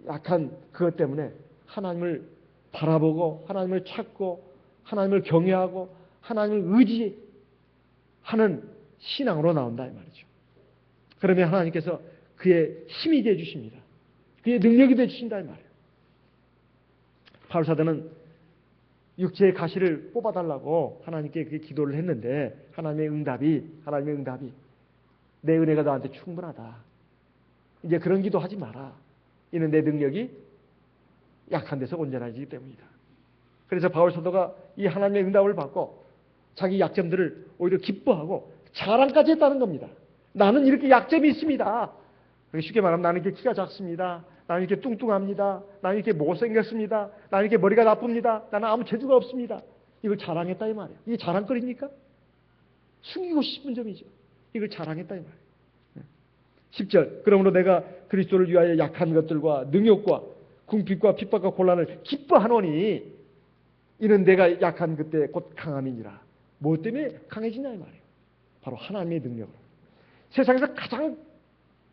약한 그것 때문에 하나님을 바라보고 하나님을 찾고 하나님을 경외하고 하나님을 의지하는 신앙으로 나온다 이 말이죠. 그러면 하나님께서 그의 힘이 되어 주십니다. 그의 능력이 되어 주신다 이 말이에요. 바울 사도는 육체의 가시를 뽑아달라고 하나님께 그렇게 기도를 했는데 하나님의 응답이 내 은혜가 너한테 충분하다. 이제 그런 기도 하지 마라. 이는 내 능력이 약한 데서 온전해지기 때문이다. 그래서 바울 사도가 이 하나님의 응답을 받고 자기 약점들을 오히려 기뻐하고 자랑까지 했다는 겁니다. 나는 이렇게 약점이 있습니다. 쉽게 말하면 나는 이렇게 키가 작습니다. 나는 이렇게 뚱뚱합니다. 나는 이렇게 못생겼습니다. 나는 이렇게 머리가 나쁩니다. 나는 아무 재주가 없습니다. 이걸 자랑했다 이 말이에요. 이게 자랑거리입니까? 숨기고 싶은 점이죠. 이걸 자랑했다 이 말이에요. 10절 그러므로 내가 그리스도를 위하여 약한 것들과 능욕과 궁핍과 핍박과 곤란을 기뻐하노니 이는 내가 약한 그때 곧 강함이니라. 뭐 때문에 강해지냐 이 말이에요. 바로 하나님의 능력으로. 세상에서 가장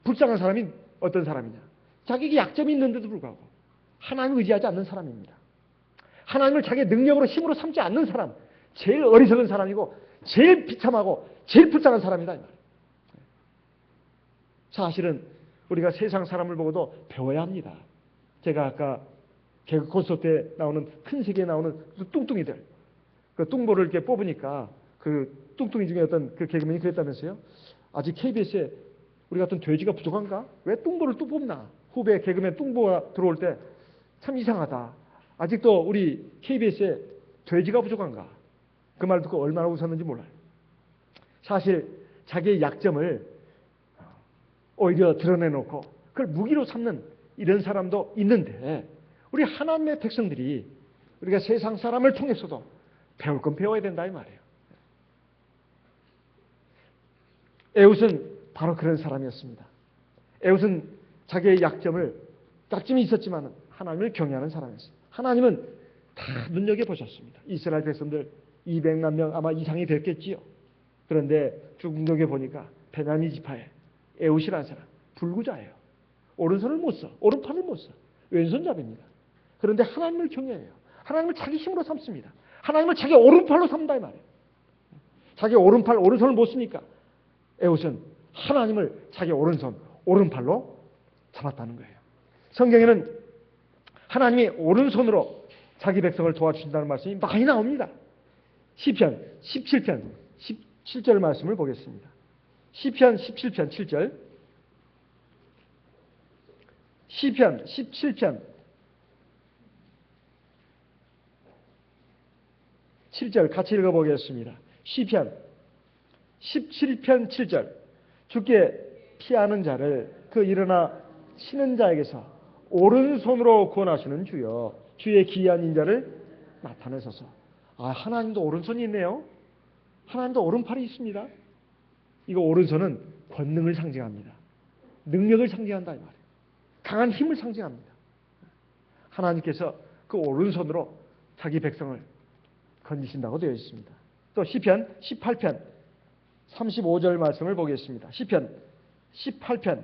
불쌍한 사람이 어떤 사람이냐? 자기에게 약점이 있는데도 불구하고 하나님을 의지하지 않는 사람입니다. 하나님을 자기의 능력으로 힘으로 삼지 않는 사람, 제일 어리석은 사람이고 제일 비참하고 제일 불쌍한 사람이다 이 말이에요. 사실은 우리가 세상 사람을 보고도 배워야 합니다. 제가 아까 개그 콘서트 때 나오는 큰 세계에 나오는 뚱뚱이들, 그 뚱보를 이렇게 뽑으니까 그 뚱뚱이 중에 어떤 그 개그맨이 그랬다면서요. 아직 KBS에 우리 같은 돼지가 부족한가? 왜 뚱보를 또 뽑나? 후배 개그맨 뚱보가 들어올 때 참 이상하다. 아직도 우리 KBS에 돼지가 부족한가? 그 말 듣고 얼마나 웃었는지 몰라요. 사실 자기의 약점을 오히려 드러내놓고 그걸 무기로 삼는 이런 사람도 있는데 우리 하나님의 백성들이 우리가 세상 사람을 통해서도 배울 건 배워야 된다 이 말이에요. 에웃은 바로 그런 사람이었습니다. 에웃은 자기의 약점이 있었지만 하나님을 경외하는 사람이었어요. 하나님은 다 눈여겨보셨습니다. 이스라엘 백성들 200만 명 아마 이상이 됐겠지요. 그런데 쭉 눈여겨보니까 베냐민 지파에 에웃이라는 사람 불구자예요. 오른손을 못 써. 오른팔을 못 써. 왼손잡이입니다. 그런데 하나님을 경외해요. 하나님을 자기 힘으로 삼습니다. 하나님을 자기 오른팔로 삼다 이 말이에요. 자기 오른손을 못 쓰니까 에웃은 하나님을 자기 오른팔로 잡았다는 거예요. 성경에는 하나님이 오른손으로 자기 백성을 도와주신다는 말씀이 많이 나옵니다. 시편 17편 17절 말씀을 보겠습니다. 시편 17편 7절. 시편 17편 7절 같이 읽어보겠습니다. 시편 17편 7절. 주께 피하는 자를 그 일어나 치는 자에게서 오른손으로 구원하시는 주여, 주의 기이한 인자를 나타내소서. 하나님도 오른손이 있네요. 하나님도 오른팔이 있습니다. 이거 오른손은 권능을 상징합니다. 능력을 상징한다 이 말이에요. 강한 힘을 상징합니다. 하나님께서 그 오른손으로 자기 백성을 건지신다고 되어 있습니다. 또 시편 18편 35절 말씀을 보겠습니다. 시편 18편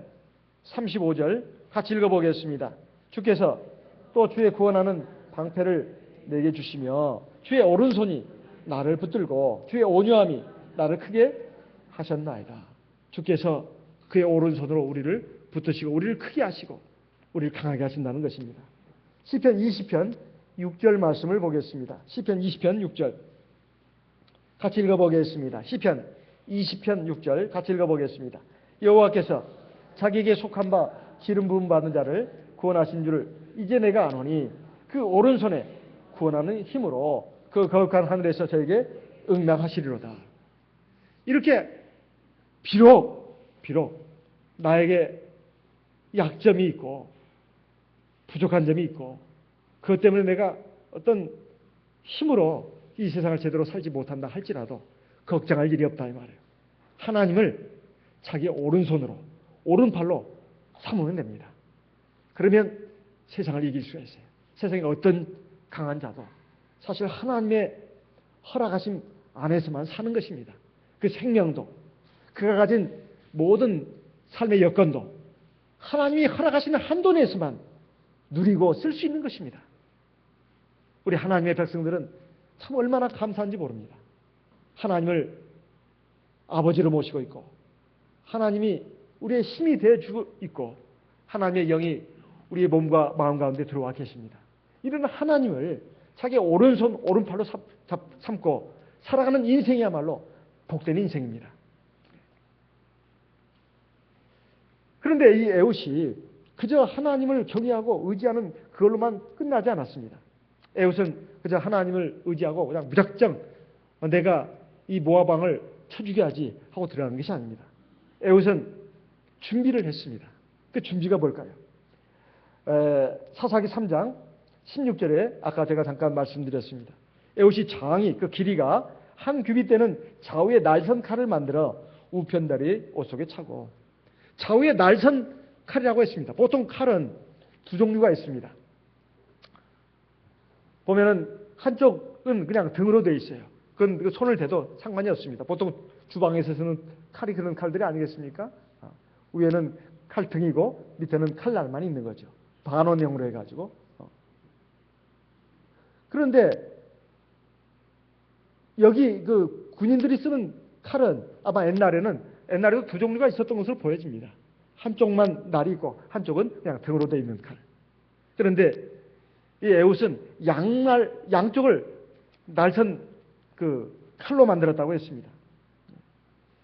35절 같이 읽어보겠습니다. 주께서 또 주의 구원하는 방패를 내게 주시며 주의 오른손이 나를 붙들고 주의 온유함이 나를 크게 하셨나이다. 주께서 그의 오른손으로 우리를 붙드시고 우리를 크게 하시고 우리를 강하게 하신다는 것입니다. 시편 20편 6절 말씀을 보겠습니다. 시편 20편 6절 같이 읽어보겠습니다. 시편 20편 6절 같이 읽어보겠습니다. 여호와께서 자기에게 속한 바 기름 부음 받은 자를 구원하신 줄을 이제 내가 아노니 그 오른손에 구원하는 힘으로 그 거룩한 하늘에서 저에게 응답하시리로다. 이렇게 비록 나에게 약점이 있고 부족한 점이 있고 그것 때문에 내가 어떤 힘으로 이 세상을 제대로 살지 못한다 할지라도 걱정할 일이 없다 이 말이에요. 하나님을 자기 오른손으로 오른팔로 삼으면 됩니다. 그러면 세상을 이길 수가 있어요. 세상에 어떤 강한 자도 사실 하나님의 허락하심 안에서만 사는 것입니다. 그 생명도 그가 가진 모든 삶의 여건도 하나님이 허락하시는 한도 내에서만 누리고 쓸 수 있는 것입니다. 우리 하나님의 백성들은 참 얼마나 감사한지 모릅니다. 하나님을 아버지로 모시고 있고 하나님이 우리의 힘이 되어주고 있고 하나님의 영이 우리의 몸과 마음 가운데 들어와 계십니다. 이런 하나님을 자기 오른손 오른팔로 삼고 살아가는 인생이야말로 복된 인생입니다. 그런데 이 에웃이 그저 하나님을 경외하고 의지하는 그걸로만 끝나지 않았습니다. 에웃은 그저 하나님을 의지하고 그냥 무작정 내가 이 모압 왕을 쳐주게 하지 하고 들어가는 것이 아닙니다. 에웃은 준비를 했습니다. 그 준비가 뭘까요? 사사기 3장 16절에 아까 제가 잠깐 말씀드렸습니다. 에웃이 장이 그 길이가 한 규빗 되는 좌우의 날선 칼을 만들어 우편다리 옷 속에 차고 좌우의 날선 칼이라고 했습니다. 보통 칼은 두 종류가 있습니다. 보면은 한쪽은 그냥 등으로 되어 있어요. 그건 손을 대도 상관이 없습니다. 보통 주방에서 쓰는 칼이 그런 칼들이 아니겠습니까? 위에는 칼등이고 밑에는 칼날만 있는 거죠. 반원형으로 해가지고. 그런데 여기 그 군인들이 쓰는 칼은 아마 옛날에도 두 종류가 있었던 것으로 보여집니다. 한쪽만 날이 있고 한쪽은 그냥 등으로 되어 있는 칼. 그런데 이 에웃은 양쪽을 날선 그 칼로 만들었다고 했습니다.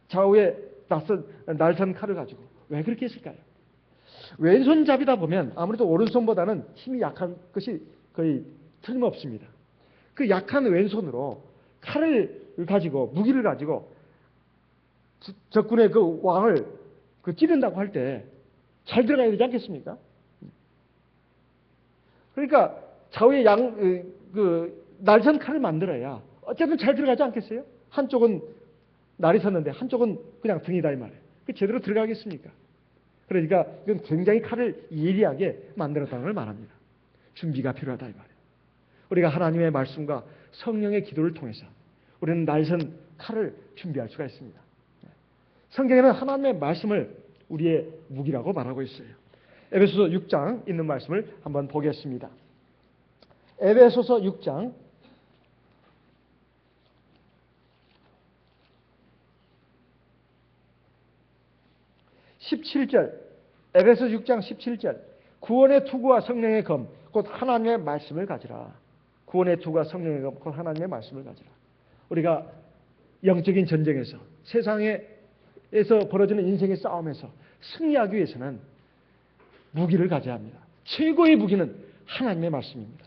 좌우에 날선 칼을 가지고 왜 그렇게 했을까요? 왼손잡이다 보면 아무래도 오른손보다는 힘이 약한 것이 거의 틀림없습니다. 그 약한 왼손으로 칼을 가지고 무기를 가지고 적군의 그 왕을 찌른다고 할 때 잘 들어가야 되지 않겠습니까? 그러니까 좌우에 날선 칼을 만들어야 어쨌든 잘 들어가지 않겠어요? 한쪽은 날이 섰는데 한쪽은 그냥 등이다 이 말이에요. 그 제대로 들어가겠습니까? 그러니까 이건 굉장히 칼을 예리하게 만들었다는 걸 말합니다. 준비가 필요하다 이 말이에요. 우리가 하나님의 말씀과 성령의 기도를 통해서 우리는 날선 칼을 준비할 수가 있습니다. 성경에는 하나님의 말씀을 우리의 무기라고 말하고 있어요. 에베소서 6장 있는 말씀을 한번 보겠습니다. 에베소서 6장 17절 에베소 6장 17절 구원의 투구와 성령의 검 곧 하나님의 말씀을 가지라. 구원의 투구와 성령의 검 곧 하나님의 말씀을 가지라. 우리가 영적인 전쟁에서 세상에서 벌어지는 인생의 싸움에서 승리하기 위해서는 무기를 가져야 합니다. 최고의 무기는 하나님의 말씀입니다.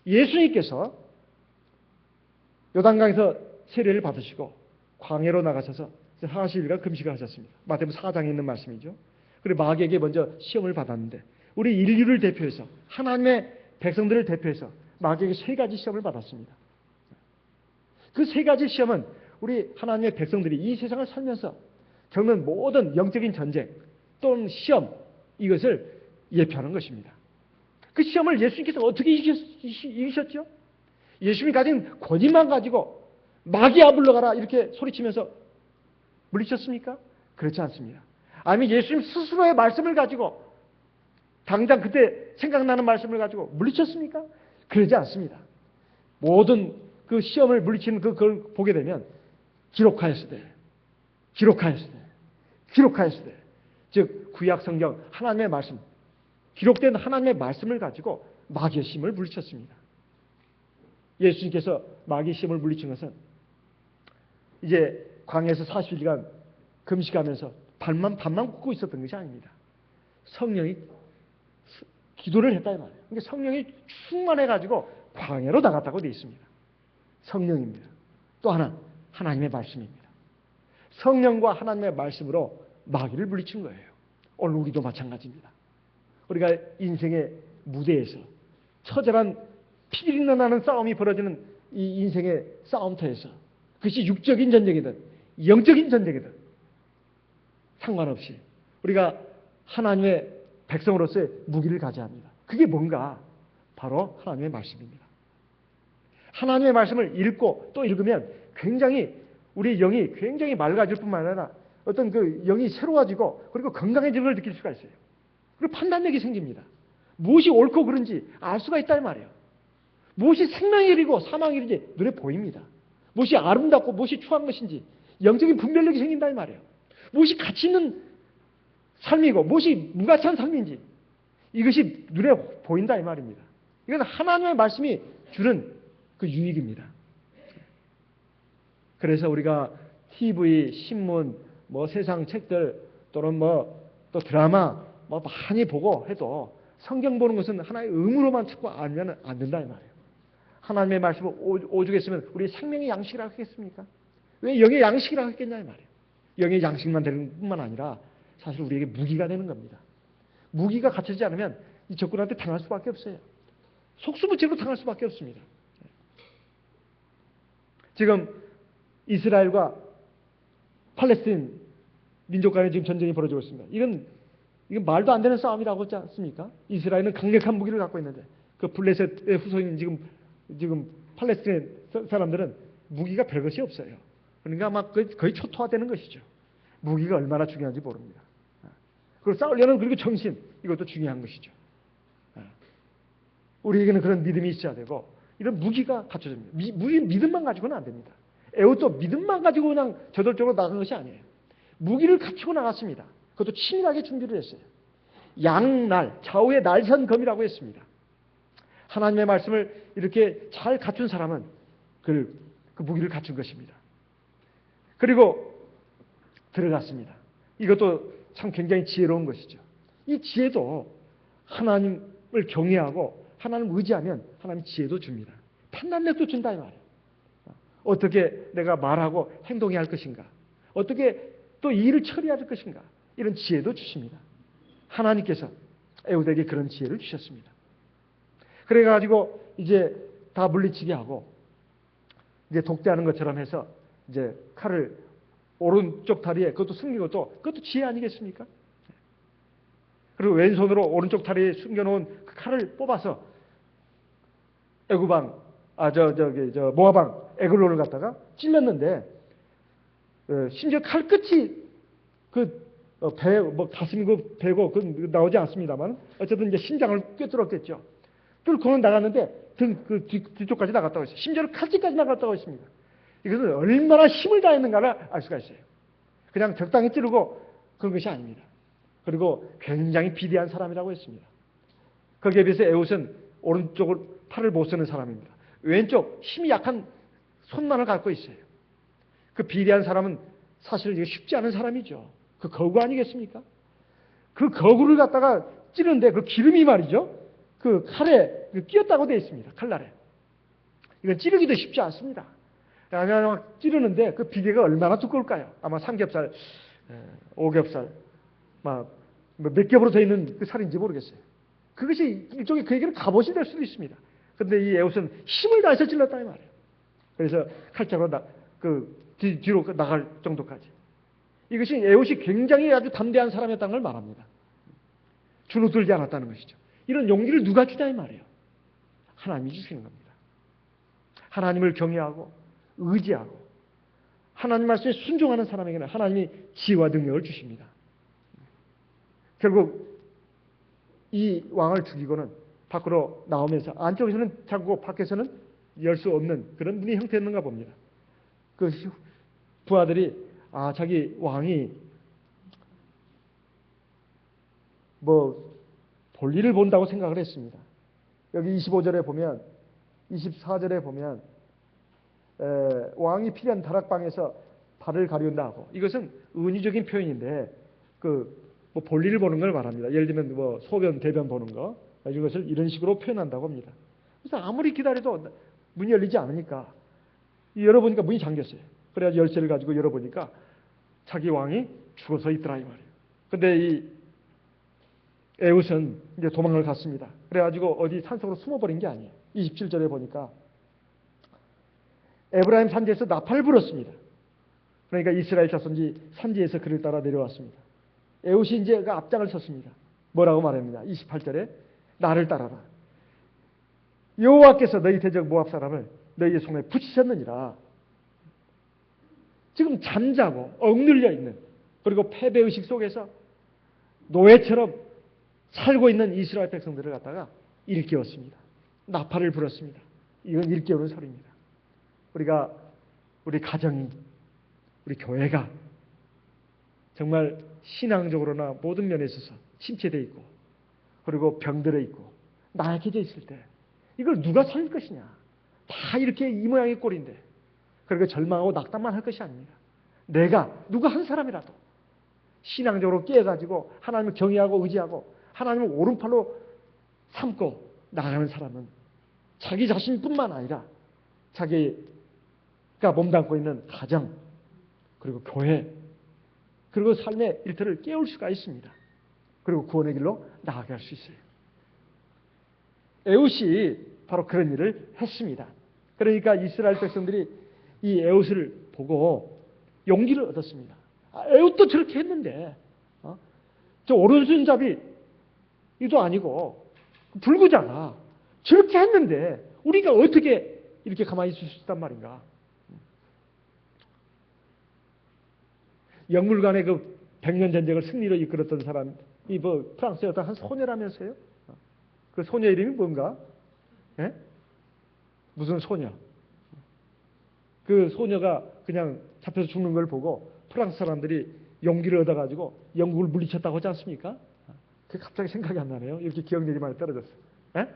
예수님께서 요단강에서 세례를 받으시고 광야로 나가셔서 40일간 금식을 하셨습니다. 마태복음 4장에 있는 말씀이죠. 그리고 마귀에게 먼저 시험을 받았는데 우리 인류를 대표해서 하나님의 백성들을 대표해서 마귀에게 3가지 시험을 받았습니다. 그 3가지 시험은 우리 하나님의 백성들이 이 세상을 살면서 겪는 모든 영적인 전쟁 또는 시험 이것을 예표하는 것입니다. 그 시험을 예수님께서 어떻게 이기셨죠? 예수님이 가진 권위만 가지고 마귀야 물러가라 이렇게 소리치면서 물리쳤습니까? 그렇지 않습니다. 아니 예수님 스스로의 말씀을 가지고 당장 그때 생각나는 말씀을 가지고 물리쳤습니까? 그러지 않습니다. 모든 그 시험을 물리치는 그걸 보게 되면 기록하였으되 즉 구약 성경 하나님의 말씀 기록된 하나님의 말씀을 가지고 마귀의 시험을 물리쳤습니다. 예수님께서 마귀의 시험을 물리친 것은 이제 광야에서 40일간 금식하면서 밥만 굽고 있었던 것이 아닙니다. 성령이 기도를 했다 이 말이에요. 그러니까 성령이 충만해가지고 광야로 나갔다고 되어 있습니다. 성령입니다. 또 하나 하나님의 말씀입니다. 성령과 하나님의 말씀으로 마귀를 물리친 거예요. 오늘 우리도 마찬가지입니다. 우리가 인생의 무대에서 처절한 피리는 나는 싸움이 벌어지는 이 인생의 싸움터에서 그것이 육적인 전쟁이든 영적인 전쟁이든 상관없이 우리가 하나님의 백성으로서의 무기를 가져야 합니다. 그게 뭔가? 바로 하나님의 말씀입니다. 하나님의 말씀을 읽고 또 읽으면 굉장히 우리 영이 굉장히 맑아질 뿐만 아니라 어떤 그 영이 새로워지고 그리고 건강해지는 걸 느낄 수가 있어요. 그리고 판단력이 생깁니다. 무엇이 옳고 그른지 알 수가 있다 이 말이에요. 무엇이 생명의 일이고 사망의 일인지 눈에 보입니다. 무엇이 아름답고 무엇이 추한 것인지 영적인 분별력이 생긴다 이 말이에요. 무엇이 가치 있는 삶이고 무엇이 무가치한 삶인지 이것이 눈에 보인다 이 말입니다. 이건 하나님의 말씀이 주는 그 유익입니다. 그래서 우리가 TV, 신문, 뭐 세상 책들 또는 뭐 또 드라마 뭐 많이 보고 해도 성경 보는 것은 하나의 의무로만 찾고 알면 안 된다 이 말이에요. 하나님의 말씀을 오죽했으면 우리 생명의 양식이라고 했겠습니까? 왜 영의 양식이라고 했겠냐 이 말이에요. 영의 양식만 되는 뿐만 아니라 사실 우리에게 무기가 되는 겁니다. 무기가 갖춰지지 않으면 이 적군한테 당할 수밖에 없어요. 속수무책으로 당할 수밖에 없습니다. 지금 이스라엘과 팔레스틴 민족 간에 지금 전쟁이 벌어지고 있습니다. 이건 말도 안 되는 싸움이라고 하지 않습니까? 이스라엘은 강력한 무기를 갖고 있는데 그 블레셋의 후손인 지금 팔레스틴 사람들은 무기가 별것이 없어요. 그러니까 막 거의 초토화되는 것이죠. 무기가 얼마나 중요한지 모릅니다. 그리고 싸우려는 그리고 정신 이것도 중요한 것이죠. 우리에게는 그런 믿음이 있어야 되고 이런 무기가 갖춰집니다. 믿음만 가지고는 안 됩니다. 에웃도 믿음만 가지고 그냥 저돌적으로 나간 것이 아니에요. 무기를 갖추고 나갔습니다. 그것도 치밀하게 준비를 했어요. 양날, 좌우의 날선검이라고 했습니다. 하나님의 말씀을 이렇게 잘 갖춘 사람은 그 무기를 갖춘 것입니다. 그리고 들어갔습니다. 이것도 참 굉장히 지혜로운 것이죠. 이 지혜도 하나님을 경외하고 하나님을 의지하면 하나님 지혜도 줍니다. 판단력도 준다 이 말이에요. 어떻게 내가 말하고 행동해야 할 것인가? 어떻게 또 이 일을 처리해야 할 것인가? 이런 지혜도 주십니다. 하나님께서 에웃에게 그런 지혜를 주셨습니다. 그래가지고 이제 다 물리치게 하고 이제 독대하는 것처럼 해서 이제 칼을 오른쪽 다리에 그것도 숨기고 그것도 지혜 아니겠습니까? 그리고 왼손으로 오른쪽 다리에 숨겨놓은 그 칼을 뽑아서 애굽왕 모압왕 에글론을 갖다가 찔렀는데 심지어 칼 끝이 가슴이 배고 나오지 않습니다만 어쨌든 이제 심장을 꿰뚫었겠죠. 뚫고는 나갔는데 뒤쪽까지 나갔다고 했어요. 심지어 칼집까지 나갔다고 했습니다. 이것은 얼마나 힘을 다했는가를 알 수가 있어요. 그냥 적당히 찌르고 그런 것이 아닙니다. 그리고 굉장히 비대한 사람이라고 했습니다. 거기에 비해서 에웃은 오른쪽을 팔을 못 쓰는 사람입니다. 왼쪽 힘이 약한 손만을 갖고 있어요. 그 비대한 사람은 사실 이게 쉽지 않은 사람이죠. 그 거구 아니겠습니까? 그 거구를 갖다가 찌르는데 그 기름이 말이죠. 그 칼에 끼었다고 되어 있습니다. 칼날에. 이건 찌르기도 쉽지 않습니다. 막 찌르는데 그 비계가 얼마나 두꺼울까요? 아마 삼겹살, 오겹살, 몇 겹으로 되어 있는 그 살인지 모르겠어요. 그것이 일종의 그에게는 갑옷이 될 수도 있습니다. 그런데 이 에웃은 힘을 다해서 찔렀다 이 말이에요. 그래서 칼자로 뒤로 나갈 정도까지. 이것이 에웃이 굉장히 아주 담대한 사람이었다는 걸 말합니다. 주눅들지 않았다는 것이죠. 이런 용기를 누가 주냐 이 말이에요. 하나님이 주시는 겁니다. 하나님을 경외하고 의지하고 하나님 말씀에 순종하는 사람에게는 하나님이 지혜와 능력을 주십니다. 결국 이 왕을 죽이고는 밖으로 나오면서 안쪽에서는 잠그고 밖에서는 열 수 없는 그런 문의 형태였는가 봅니다. 그 부하들이 자기 왕이 볼일을 본다고 생각을 했습니다. 여기 25절에 보면 24절에 보면 왕이 필요한 다락방에서 발을 가리운다 하고 이것은 은유적인 표현인데 볼일을 보는 걸 말합니다. 예를 들면 소변, 대변 보는 거 이것을 이런 식으로 표현한다고 합니다. 그래서 아무리 기다려도 문이 열리지 않으니까 열어보니까 문이 잠겼어요. 그래서 열쇠를 가지고 열어보니까 자기 왕이 죽어서 있더라 이 말이에요. 근데 이 에웃은 이제 도망을 갔습니다. 그래가지고 어디 산속으로 숨어버린 게 아니에요. 27절에 보니까 에브라임 산지에서 나팔을 불었습니다. 그러니까 이스라엘 자손이 산지에서 그를 따라 내려왔습니다. 에웃이 이제 그 앞장을 섰습니다. 뭐라고 말합니다. 28절에 나를 따라라. 여호와께서 너희 대적 모압 사람을 너희의 손에 붙이셨느니라. 지금 잠자고 억눌려 있는 그리고 패배의식 속에서 노예처럼 살고 있는 이스라엘 백성들을 갖다가 일깨웠습니다. 나팔을 불었습니다. 이건 일깨우는 소리입니다. 우리 가정이, 우리 교회가 정말 신앙적으로나 모든 면에 있어서 침체되어 있고 그리고 병들어 있고 나약해져 있을 때 이걸 누가 살릴 것이냐. 다 이렇게 이 모양의 꼴인데 그렇게 절망하고 낙담만 할 것이 아닙니다. 누가 한 사람이라도 신앙적으로 깨어가지고 하나님을 경외하고 의지하고 하나님을 오른팔로 삼고 나가는 사람은 자기 자신뿐만 아니라 자기가 몸담고 있는 가정 그리고 교회 그리고 삶의 일터를 깨울 수가 있습니다. 그리고 구원의 길로 나아갈 수 있어요. 에웃이 바로 그런 일을 했습니다. 그러니까 이스라엘 백성들이 이 에웃을 보고 용기를 얻었습니다. 에웃도 저렇게 했는데 저 오른손잡이 이도 아니고 불구잖아. 저렇게 했는데 우리가 어떻게 이렇게 가만히 있을 수 있단 말인가. 영물간의 그 백년 전쟁을 승리로 이끌었던 사람이 프랑스의 어떤 한 소녀라면서요? 그 소녀 이름이 뭔가? 예? 무슨 소녀? 그 소녀가 그냥 잡혀서 죽는 걸 보고 프랑스 사람들이 용기를 얻어가지고 영국을 물리쳤다고 하지 않습니까? 그게 갑자기 생각이 안 나네요. 이렇게 기억력이 많이 떨어졌어. 예?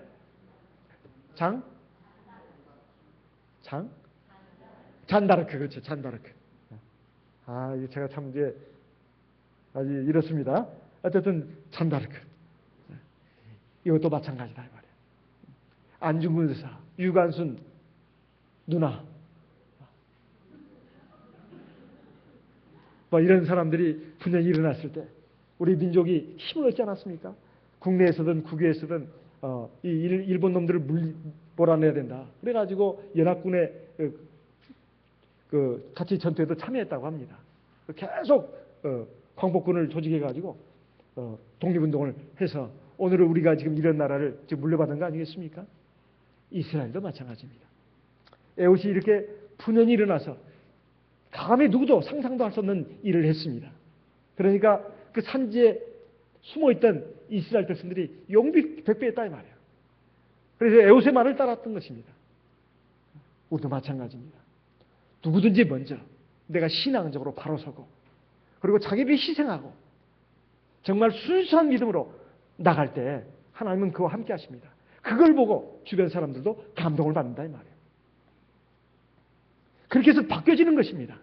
잔다르크, 그렇죠. 잔다르크. 이게 제가 참 이제 아주 이렇습니다. 어쨌든 잔다르크. 이것도 마찬가지다 이 말이에요. 안중근 의사, 유관순 누나, 이런 사람들이 분연히 일어났을 때 우리 민족이 힘을 얻지 않았습니까? 국내에서든 국외에서든 이 일본 놈들을 몰아내야 된다. 그래가지고 연합군의 같이 전투에도 참여했다고 합니다. 계속 광복군을 조직해가지고 독립운동을 해서 오늘은 우리가 지금 이런 나라를 지금 물려받은 거 아니겠습니까? 이스라엘도 마찬가지입니다. 에웃이 이렇게 분연히 일어나서 감히 누구도 상상도 할 수 없는 일을 했습니다. 그러니까 그 산지에 숨어있던 이스라엘 백성들이 용기 백배했다 이 말이에요. 그래서 에웃의 말을 따랐던 것입니다. 우리도 마찬가지입니다. 누구든지 먼저 내가 신앙적으로 바로 서고 그리고 자기 위해 희생하고 정말 순수한 믿음으로 나갈 때 하나님은 그와 함께 하십니다. 그걸 보고 주변 사람들도 감동을 받는다 이 말이에요. 그렇게 해서 바뀌어지는 것입니다.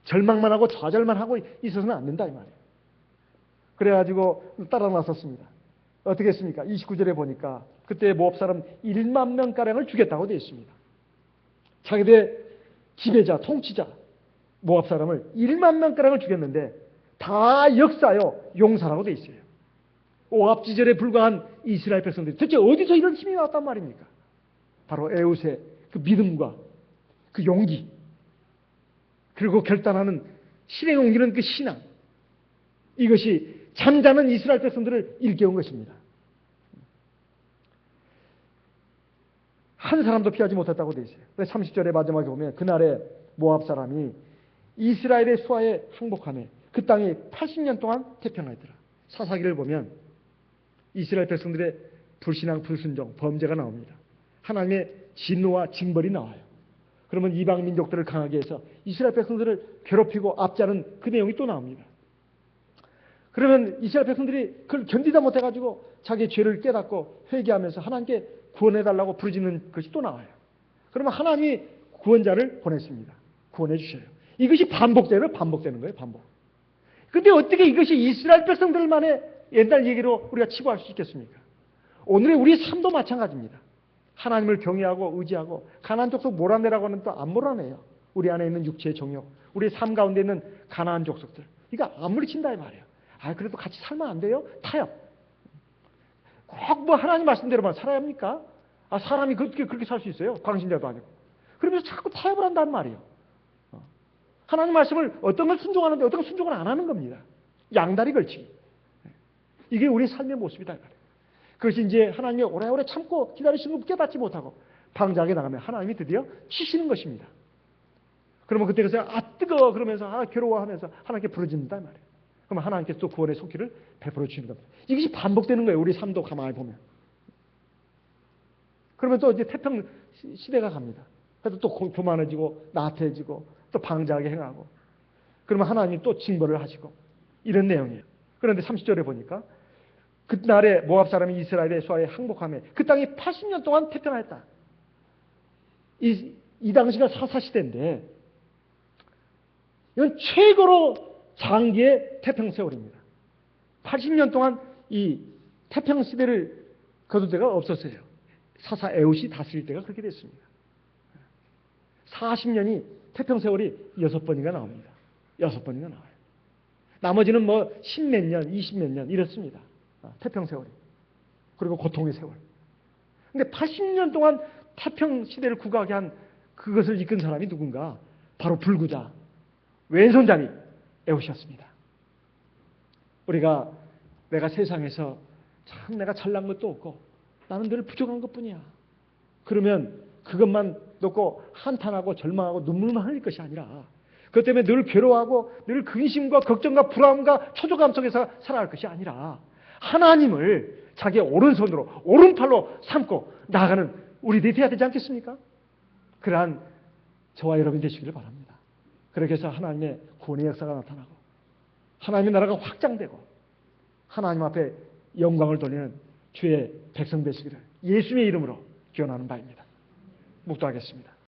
절망만 하고 좌절만 하고 있어서는 안 된다 이 말이에요. 그래가지고 따라 나섰습니다. 어떻게 했습니까? 29절에 보니까 그때 모압 사람 1만 명가량을 죽였다고 되어 있습니다. 자기들의 지배자, 통치자 모압 사람을 1만 명가량을 죽였는데 다 역사하여 용사라고 되어 있어요. 오합지절에 불과한 이스라엘 백성들이 도대체 어디서 이런 힘이 나왔단 말입니까? 바로 에웃의 그 믿음과 그 용기, 그리고 결단하는 실행 옮기는 그 신앙, 이것이 잠자는 이스라엘 백성들을 일깨운 것입니다. 한 사람도 피하지 못했다고 되어 있어요. 30절에 마지막에 보면 그날에 모압 사람이 이스라엘의 수하에 항복하며 그 땅이 80년 동안 태평하였더라. 사사기를 보면 이스라엘 백성들의 불신앙, 불순종, 범죄가 나옵니다. 하나님의 진노와 징벌이 나와요. 그러면 이방 민족들을 강하게 해서 이스라엘 백성들을 괴롭히고 압제하는 그 내용이 또 나옵니다. 그러면 이스라엘 백성들이 그걸 견디다 못해가지고 자기의 죄를 깨닫고 회개하면서 하나님께 구원해달라고 부르짖는 것이 또 나와요. 그러면 하나님이 구원자를 보냈습니다. 구원해 주셔요. 이것이 반복되는 거예요. 반복. 근데 어떻게 이것이 이스라엘 백성들만의 옛날 얘기로 우리가 치부할 수 있겠습니까? 오늘의 우리의 삶도 마찬가지입니다. 하나님을 경외하고 의지하고 가나안 족속 몰아내라고 하는 또 안 몰아내요. 우리 안에 있는 육체의 정욕, 우리의 삶 가운데 있는 가나안 족속들. 이거 안 물리친다 이 말이에요. 그래도 같이 살면 안 돼요? 타협. 꼭 뭐 하나님 말씀대로만 살아야 합니까? 사람이 그렇게 살 수 있어요? 광신자도 아니고. 그러면서 자꾸 타협을 한단 말이에요. 하나님 말씀을 어떤 걸 순종하는데 어떤 걸 순종을 안 하는 겁니다. 양다리 걸치기. 이게 우리 삶의 모습이다. 그것이 이제 하나님이 오래오래 참고 기다리시는 걸 깨닫지 못하고 방자하게 나가면 하나님이 드디어 치시는 것입니다. 그러면 그때 그래서 뜨거워 그러면서 괴로워하면서 하나님께 부르짖는다 말이에요. 그러면 하나님께서 또 구원의 손길을 베풀어 주시는 겁니다. 이것이 반복되는 거예요. 우리 삶도 가만히 보면. 그러면 또 이제 태평 시대가 갑니다. 그래서 또 교만해지고 나태해지고 또 방자하게 행하고 그러면 하나님이 또 징벌을 하시고 이런 내용이에요. 그런데 30절에 보니까 그날에 모압 사람이 이스라엘의 수하에 항복하며 그 땅이 80년 동안 태평하였다. 이 당시가 사사시대인데 이건 최고로 장기의 태평세월입니다. 80년 동안 이 태평시대를 거둘 데가 없었어요. 사사 에웃이 다스릴 때가 그렇게 됐습니다. 40년이 태평세월이 6번이나 나옵니다. 6번이나 나와요. 나머지는 뭐 10몇 년, 20몇 년 이렇습니다. 태평세월이. 그리고 고통의 세월. 근데 80년 동안 태평시대를 구가하게 한 그것을 이끈 사람이 누군가? 바로 불구자, 왼손잡이 에웃이었습니다. 우리가 내가 세상에서 참 내가 잘난 것도 없고 나는 늘 부족한 것뿐이야. 그러면 그것만 놓고 한탄하고 절망하고 눈물만 흘릴 것이 아니라 그것 때문에 늘 괴로워하고 늘 근심과 걱정과 불안과 초조감 속에서 살아갈 것이 아니라 하나님을 자기의 오른손으로 오른팔로 삼고 나아가는 우리들이 되어야 되지 않겠습니까? 그러한 저와 여러분이 되시기를 바랍니다. 그렇게 해서 하나님의 구원의 역사가 나타나고 하나님의 나라가 확장되고 하나님 앞에 영광을 돌리는 주의 백성 되시기를 예수님의 이름으로 기원하는 바입니다. 묵도하겠습니다.